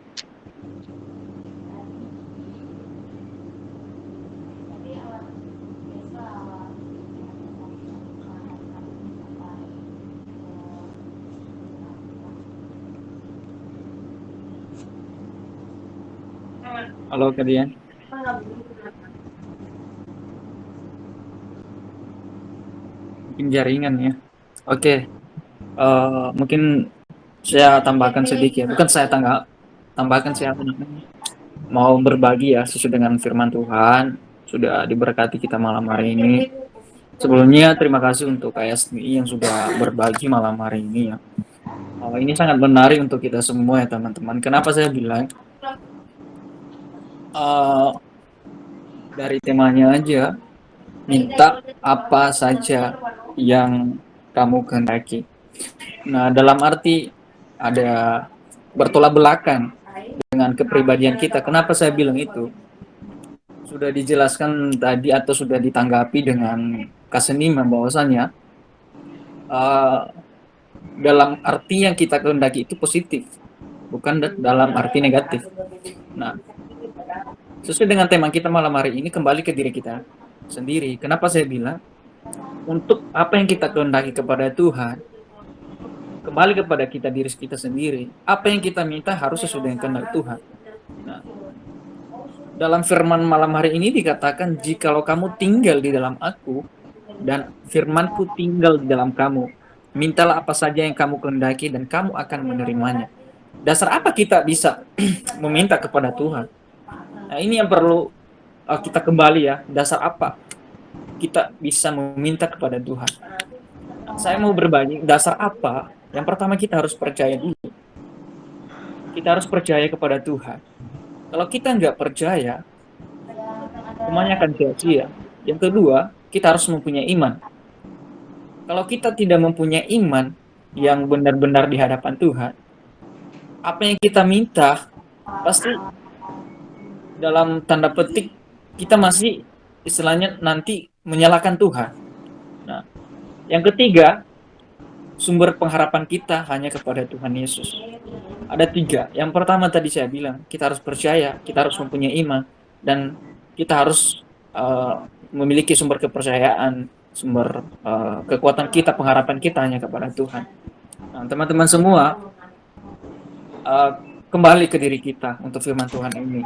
Halo Kak Dian. Mungkin jaringan ya. Oke. Mungkin saya tambahkan sedikit. Bukan saya tambahkan, saya mau berbagi ya sesuai dengan firman Tuhan. Sudah diberkati kita malam hari ini. Sebelumnya terima kasih untuk KSNI yang sudah berbagi malam hari ini ya. Ini sangat menarik untuk kita semua ya teman-teman. Kenapa saya bilang dari temanya aja, minta apa saja yang kamu kehendaki. Nah, dalam arti ada bertolak belakang dengan kepribadian kita. Kenapa saya bilang itu? Sudah dijelaskan tadi atau sudah ditanggapi dengan Kak Seniman bahwasanya dalam arti yang kita kehendaki itu positif, bukan dalam arti negatif. Nah, sesuai dengan tema kita malam hari ini, kembali ke diri kita sendiri. Kenapa saya bilang untuk apa yang kita kehendaki kepada Tuhan, kembali kepada kita diri kita sendiri. Apa yang kita minta harus sesuai dengan kehendak Tuhan. Nah, dalam firman malam hari ini dikatakan, jikalau kamu tinggal di dalam aku dan firmanku tinggal di dalam kamu, mintalah apa saja yang kamu kehendaki dan kamu akan menerimanya. Dasar apa kita bisa meminta kepada Tuhan? Nah, ini yang perlu kita kembali ya. Dasar apa kita bisa meminta kepada Tuhan? Nah, saya mau berbagi dasar apa. Yang pertama kita harus percaya dulu. Kita harus percaya kepada Tuhan. Kalau kita nggak percaya, semuanya akan sia-sia. Yang kedua, kita harus mempunyai iman. Kalau kita tidak mempunyai iman yang benar-benar di hadapan Tuhan, apa yang kita minta pasti dalam tanda petik kita masih istilahnya nanti menyalahkan Tuhan. Nah, yang ketiga, sumber pengharapan kita hanya kepada Tuhan Yesus. Ada 3. Yang pertama tadi saya bilang, kita harus percaya, kita harus mempunyai iman, dan kita harus memiliki sumber kepercayaan, sumber kekuatan kita, pengharapan kita hanya kepada Tuhan. Nah, teman-teman semua, kembali ke diri kita untuk firman Tuhan ini.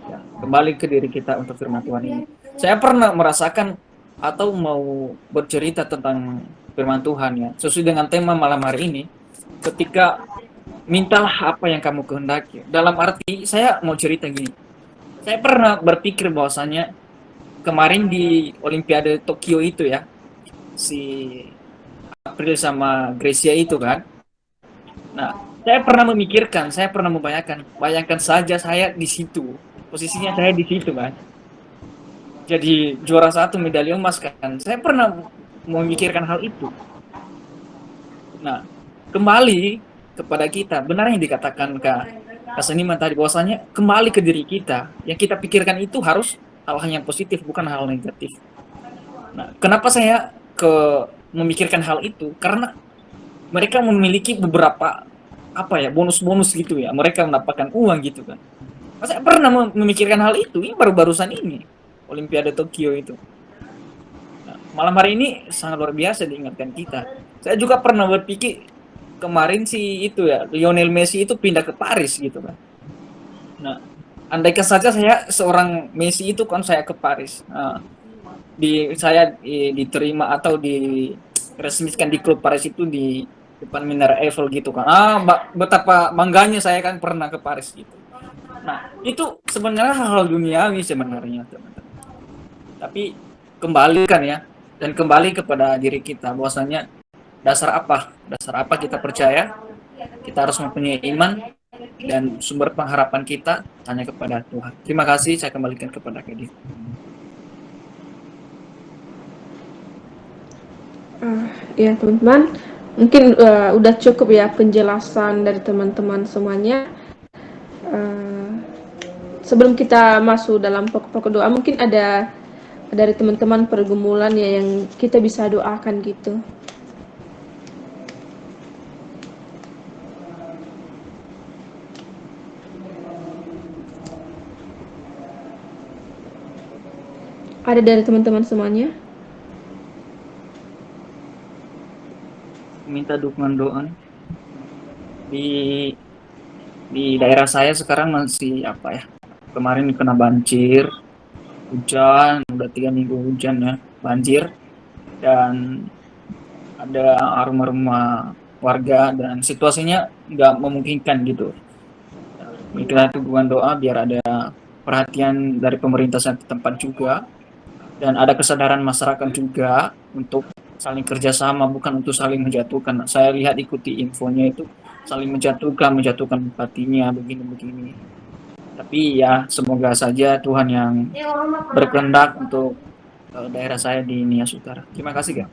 Ya, kembali ke diri kita untuk firman Tuhan ini. Saya pernah merasakan atau mau bercerita tentang firman Tuhan ya, sesuai dengan tema malam hari ini, ketika mintalah apa yang kamu kehendaki. Dalam arti, saya mau cerita gini. Saya pernah berpikir bahwasanya kemarin di Olimpiade Tokyo itu ya, si April sama Gracia itu kan. Nah, saya pernah memikirkan, saya pernah bayangkan saja saya di situ. Posisinya saya di situ kan. Jadi juara 1 medali emas kan. Saya pernah memikirkan hal itu. Nah, kembali kepada kita, benar yang dikatakan Kak Seniman tadi, bahwasanya kembali ke diri kita. Yang kita pikirkan itu harus hal-hal yang positif, bukan hal negatif. Nah, kenapa saya memikirkan hal itu? Karena mereka memiliki beberapa bonus-bonus gitu ya. Mereka mendapatkan uang gitu kan. Saya pernah memikirkan hal itu, ini baru-barusan ini, Olimpiade Tokyo itu. Nah, malam hari ini sangat luar biasa diingatkan kita. Saya juga pernah berpikir kemarin sih itu ya, Lionel Messi itu pindah ke Paris gitu kan. Nah, andaikan saja saya seorang Messi itu kan saya ke Paris. Nah, saya diterima atau diresmikan di klub Paris itu di depan Menara Eiffel gitu kan. Betapa bangganya saya kan pernah ke Paris gitu. Nah, itu sebenarnya hal-hal duniawi sebenarnya, teman-teman. Tapi kembali kan ya, dan kembali kepada diri kita bahwasanya dasar apa kita percaya, kita harus mempunyai iman dan sumber pengharapan kita hanya kepada Tuhan. Terima kasih, saya kembalikan kepada Kedi. Ya teman-teman, mungkin udah cukup ya penjelasan dari teman-teman semuanya. Sebelum kita masuk dalam pokok-pokok doa, mungkin ada dari teman-teman pergumulan ya yang kita bisa doakan gitu. Ada dari teman-teman semuanya? Minta dukungan doa. Di daerah saya sekarang masih kemarin kena banjir, hujan, udah 3 minggu hujan ya, banjir, dan ada rumah-rumah warga dan situasinya nggak memungkinkan gitu. Kita dukungan doa biar ada perhatian dari pemerintah setempat juga, dan ada kesadaran masyarakat juga untuk saling kerjasama, bukan untuk saling menjatuhkan. Saya lihat ikuti infonya itu saling menjatuhkan bupatinya begini. Tapi ya semoga saja Tuhan yang berkehendak untuk daerah saya di Nias Utara. Terima kasih, Kak.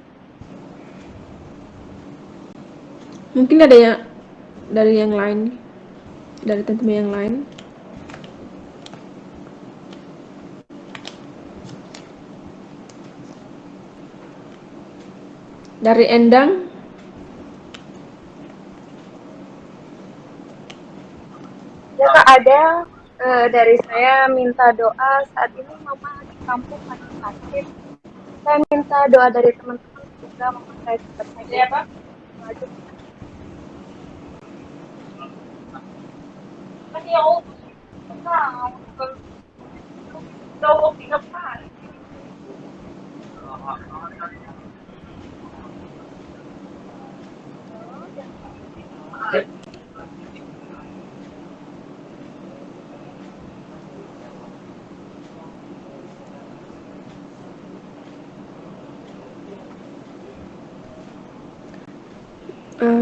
Mungkin ada yang dari yang lain, dari teman-teman yang lain. Dari Endang. Ya Kak, ada dari saya minta doa. Saat ini Mama di kampung lagi sakit. Saya minta doa dari teman-teman juga Mama saya cepat saja Pak.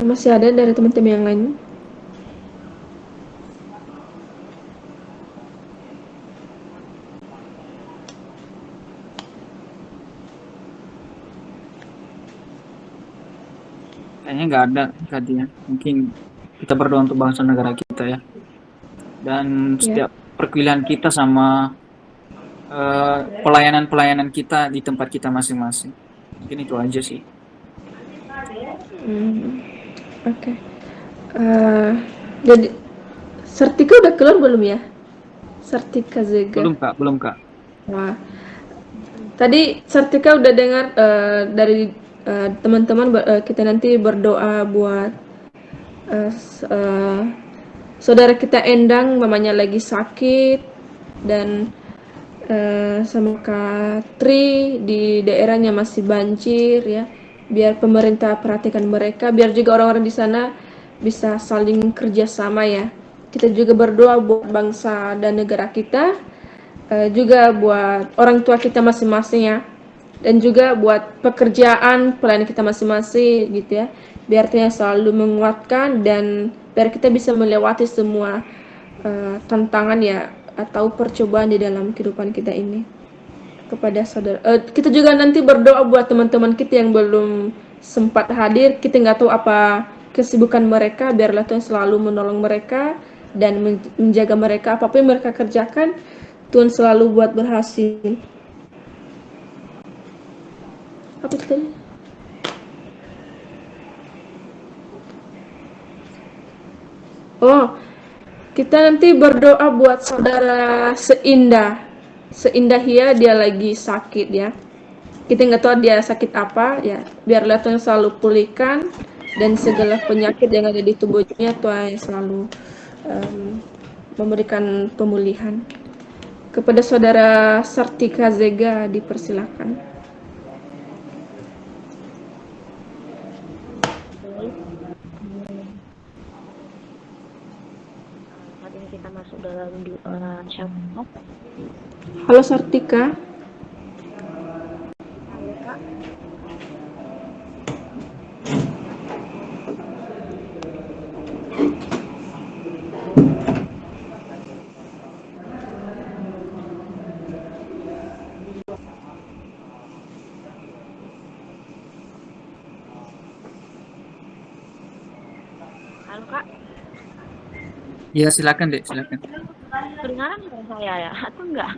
Masih ada dari teman-teman yang lain? Kayaknya nggak ada tadinya. Mungkin kita berdoa untuk bangsa negara kita ya. Dan setiap perkuliahan kita sama pelayanan kita di tempat kita masing-masing. Mungkin itu aja sih. Oke. Jadi Sertika udah keluar belum ya? Sertika Zega. Belum kak. Wah. Tadi Sertika udah dengar dari teman-teman kita nanti berdoa buat saudara kita Endang, mamanya lagi sakit, dan sama Kak Tri di daerahnya masih banjir ya. Biar pemerintah perhatikan mereka, biar juga orang-orang di sana bisa saling kerjasama ya. Kita juga berdoa buat bangsa dan negara kita, juga buat orang tua kita masing-masing ya, dan juga buat pekerjaan pelayanan kita masing-masing gitu ya, biar Tuhan selalu menguatkan dan biar kita bisa melewati semua tantangan ya atau percobaan di dalam kehidupan kita ini. Kepada saudara, kita juga nanti berdoa buat teman-teman kita yang belum sempat hadir. Kita nggak tahu apa kesibukan mereka, biarlah Tuhan selalu menolong mereka dan menjaga mereka. Apapun yang mereka kerjakan, Tuhan selalu buat berhasil. Apa tadi? Oh, kita nanti berdoa buat saudara Seindah Hia, dia lagi sakit ya. Kita nggak tahu dia sakit apa ya. Biarlah Tuhan selalu pulihkan dan segala penyakit yang ada di tubuhnya Tuhan selalu memberikan pemulihan. Kepada saudara Sartika Zega dipersilakan. Saat ini kita masuk dalam doa syafaat. Halo Sartika. Halo Kak. Halo Kak, Ya silakan dek, silakan. kedengaran suara saya ya? Atau enggak?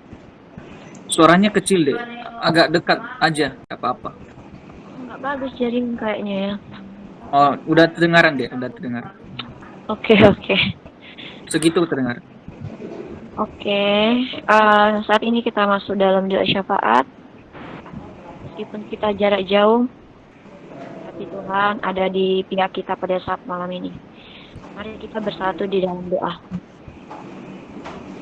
Suaranya kecil dek, agak dekat aja, nggak apa-apa. Enggak bagus jaring kayaknya ya. Oh, udah terdengaran dek, udah terdengar. Oke, oke. Segitu terdengar. Oke, saat ini kita masuk dalam doa syafaat. Meskipun kita jarak jauh, tapi Tuhan ada di pihak kita pada saat malam ini. Mari kita bersatu di dalam doa.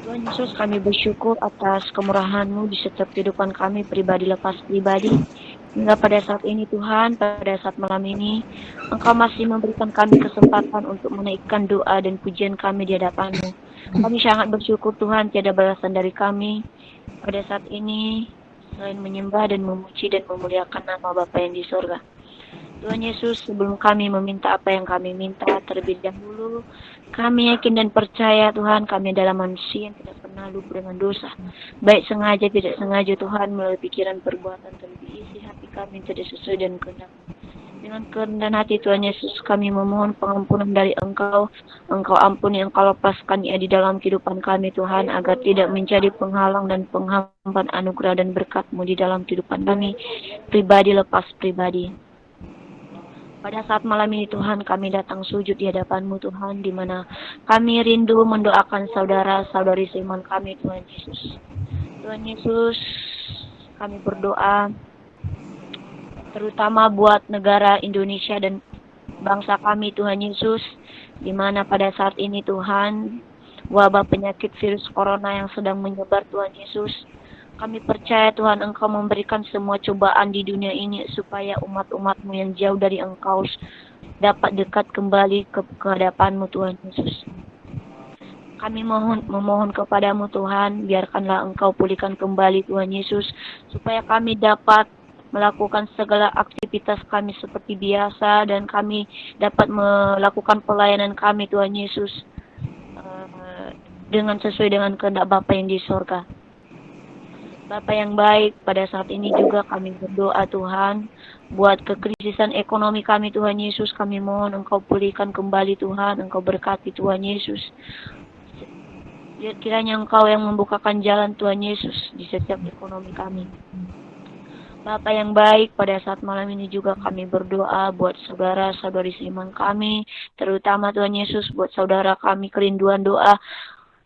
Tuhan Yesus, kami bersyukur atas kemurahan-Mu di setiap kehidupan kami pribadi lepas pribadi. Hingga pada saat ini Tuhan, pada saat malam ini, Engkau masih memberikan kami kesempatan untuk menaikkan doa dan pujian kami di hadapan-Mu. Kami sangat bersyukur Tuhan, tiada balasan dari kami pada saat ini, selain menyembah dan memuji dan memuliakan nama Bapa yang di surga. Tuhan Yesus, sebelum kami meminta apa yang kami minta terlebih dahulu, kami yakin dan percaya Tuhan, kami adalah manusia yang tidak pernah lupa dengan dosa. Baik sengaja tidak sengaja Tuhan, melalui pikiran perbuatan terlebih isi hati kami tidak sesuai dengan kehendak. Dengan kerendahan hati Tuhan Yesus, kami memohon pengampunan dari Engkau. Engkau ampuni, Engkau lepaskan ya di dalam kehidupan kami Tuhan, agar tidak menjadi penghalang dan penghambat anugerah dan berkat-Mu di dalam kehidupan kami, pribadi lepas pribadi. Pada saat malam ini Tuhan, kami datang sujud di hadapan-Mu Tuhan, di mana kami rindu mendoakan saudara-saudari seiman kami Tuhan Yesus. Tuhan Yesus, kami berdoa terutama buat negara Indonesia dan bangsa kami Tuhan Yesus, di mana pada saat ini Tuhan, wabah penyakit virus corona yang sedang menyebar Tuhan Yesus. Kami percaya Tuhan Engkau memberikan semua cobaan di dunia ini supaya umat-umat-Mu yang jauh dari Engkau dapat dekat kembali ke hadapan-Mu Tuhan Yesus. Kami memohon kepadamu Tuhan, biarkanlah Engkau pulihkan kembali Tuhan Yesus, supaya kami dapat melakukan segala aktivitas kami seperti biasa dan kami dapat melakukan pelayanan kami Tuhan Yesus dengan sesuai dengan kehendak Bapa yang di sorga. Bapa yang baik, pada saat ini juga kami berdoa Tuhan, buat kekrisisan ekonomi kami Tuhan Yesus, kami mohon Engkau pulihkan kembali Tuhan, Engkau berkati Tuhan Yesus. Kiranya Engkau yang membukakan jalan Tuhan Yesus di setiap ekonomi kami. Bapa yang baik, pada saat malam ini juga kami berdoa buat saudara-saudari seiman kami, terutama Tuhan Yesus buat saudara kami kerinduan doa,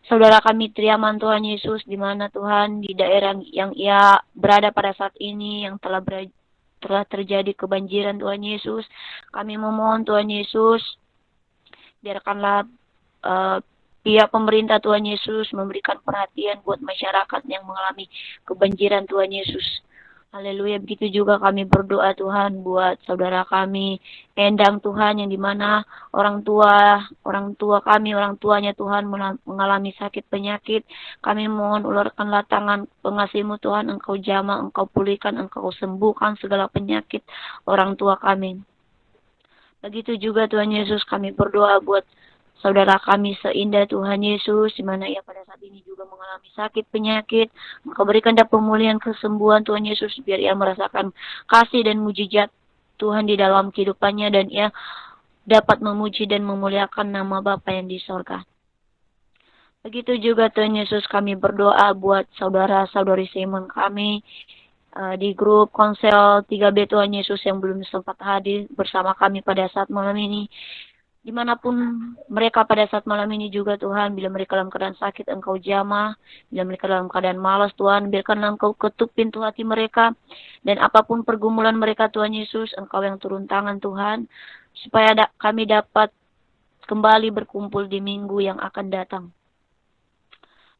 saudara kami Triaman Tuhan Yesus, di mana Tuhan di daerah yang ia berada pada saat ini yang telah terjadi kebanjiran Tuhan Yesus, kami memohon Tuhan Yesus, biarkanlah pihak pemerintah Tuhan Yesus memberikan perhatian buat masyarakat yang mengalami kebanjiran Tuhan Yesus. Haleluya, begitu juga kami berdoa Tuhan buat saudara kami Endang Tuhan, yang dimana orang tuanya Tuhan mengalami sakit penyakit. Kami mohon ulurkanlah tangan pengasih-Mu Tuhan, Engkau jamah, Engkau pulihkan, Engkau sembuhkan segala penyakit orang tua kami. Begitu juga Tuhan Yesus, kami berdoa buat saudara kami Seindah Tuhan Yesus, di mana ia pada saat ini juga mengalami sakit penyakit. Engkau berikan dia pemulihan kesembuhan Tuhan Yesus, biar ia merasakan kasih dan mujizat Tuhan di dalam kehidupannya, dan ia dapat memuji dan memuliakan nama Bapa yang di sorga. Begitu juga Tuhan Yesus, kami berdoa buat saudara-saudari seiman kami di grup konsel 3B Tuhan Yesus yang belum sempat hadir bersama kami pada saat malam ini. Dimanapun mereka pada saat malam ini juga Tuhan, bila mereka dalam keadaan sakit Engkau jamah, bila mereka dalam keadaan malas Tuhan, biarkanlah Engkau ketuk pintu hati mereka, dan apapun pergumulan mereka Tuhan Yesus, Engkau yang turun tangan Tuhan, supaya kami dapat kembali berkumpul di minggu yang akan datang.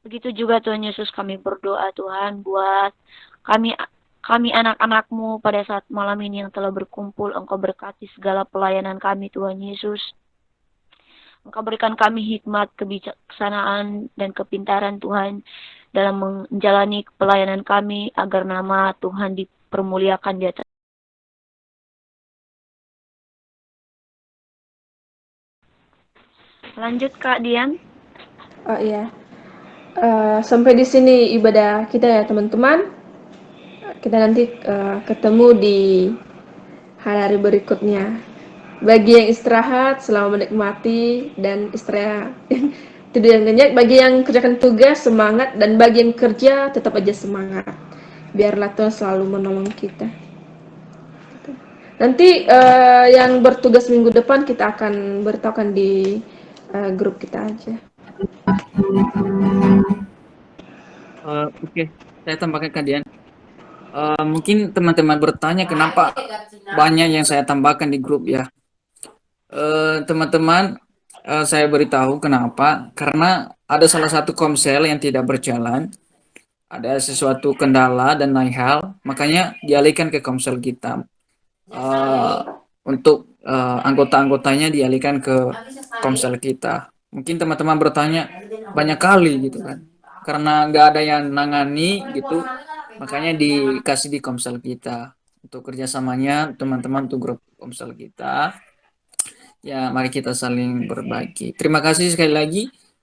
Begitu juga Tuhan Yesus, kami berdoa Tuhan buat kami anak-anak-Mu pada saat malam ini yang telah berkumpul. Engkau berkati segala pelayanan kami Tuhan Yesus. Engkau berikan kami hikmat, kebijaksanaan, dan kepintaran Tuhan dalam menjalani pelayanan kami, agar nama Tuhan dipermuliakan di atas. Lanjut Kak Dian. Oh iya. Sampai di sini ibadah kita ya teman-teman. Kita nanti ketemu di hari-hari berikutnya. Bagi yang istirahat, selamat menikmati dan istirahat. Tidur yang nyenyak. Bagi yang kerjakan tugas, semangat. Dan bagi yang kerja, tetap aja semangat. Biarlah Tuhan selalu menolong kita. Nanti yang bertugas minggu depan kita akan beritahukan di grup kita aja. Oke, saya tambahkan Kak Dian. Mungkin teman-teman bertanya kenapa banyak yang saya tambahkan di grup ya. Teman-teman, saya beritahu kenapa. Karena ada salah satu komsel yang tidak berjalan, ada sesuatu kendala dan lain hal, makanya dialihkan ke komsel kita. Untuk anggota-anggotanya dialihkan ke komsel kita. Mungkin teman-teman bertanya banyak kali gitu kan, karena nggak ada yang nangani gitu, makanya dikasih di komsel kita. Untuk kerjasamanya teman-teman untuk grup komsel kita, ya mari kita saling berbagi. Terima kasih sekali lagi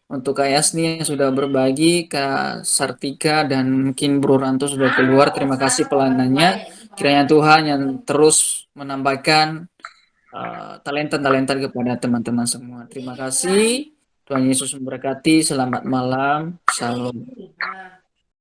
untuk Kak Yasni yang sudah berbagi, Kak Sartika dan mungkin Bro Ranto sudah keluar. Terima kasih pelayanannya. Kiranya Tuhan yang terus menambahkan talenta-talenta kepada teman-teman semua. Terima kasih. Tuhan Yesus memberkati. Selamat malam. Shalom.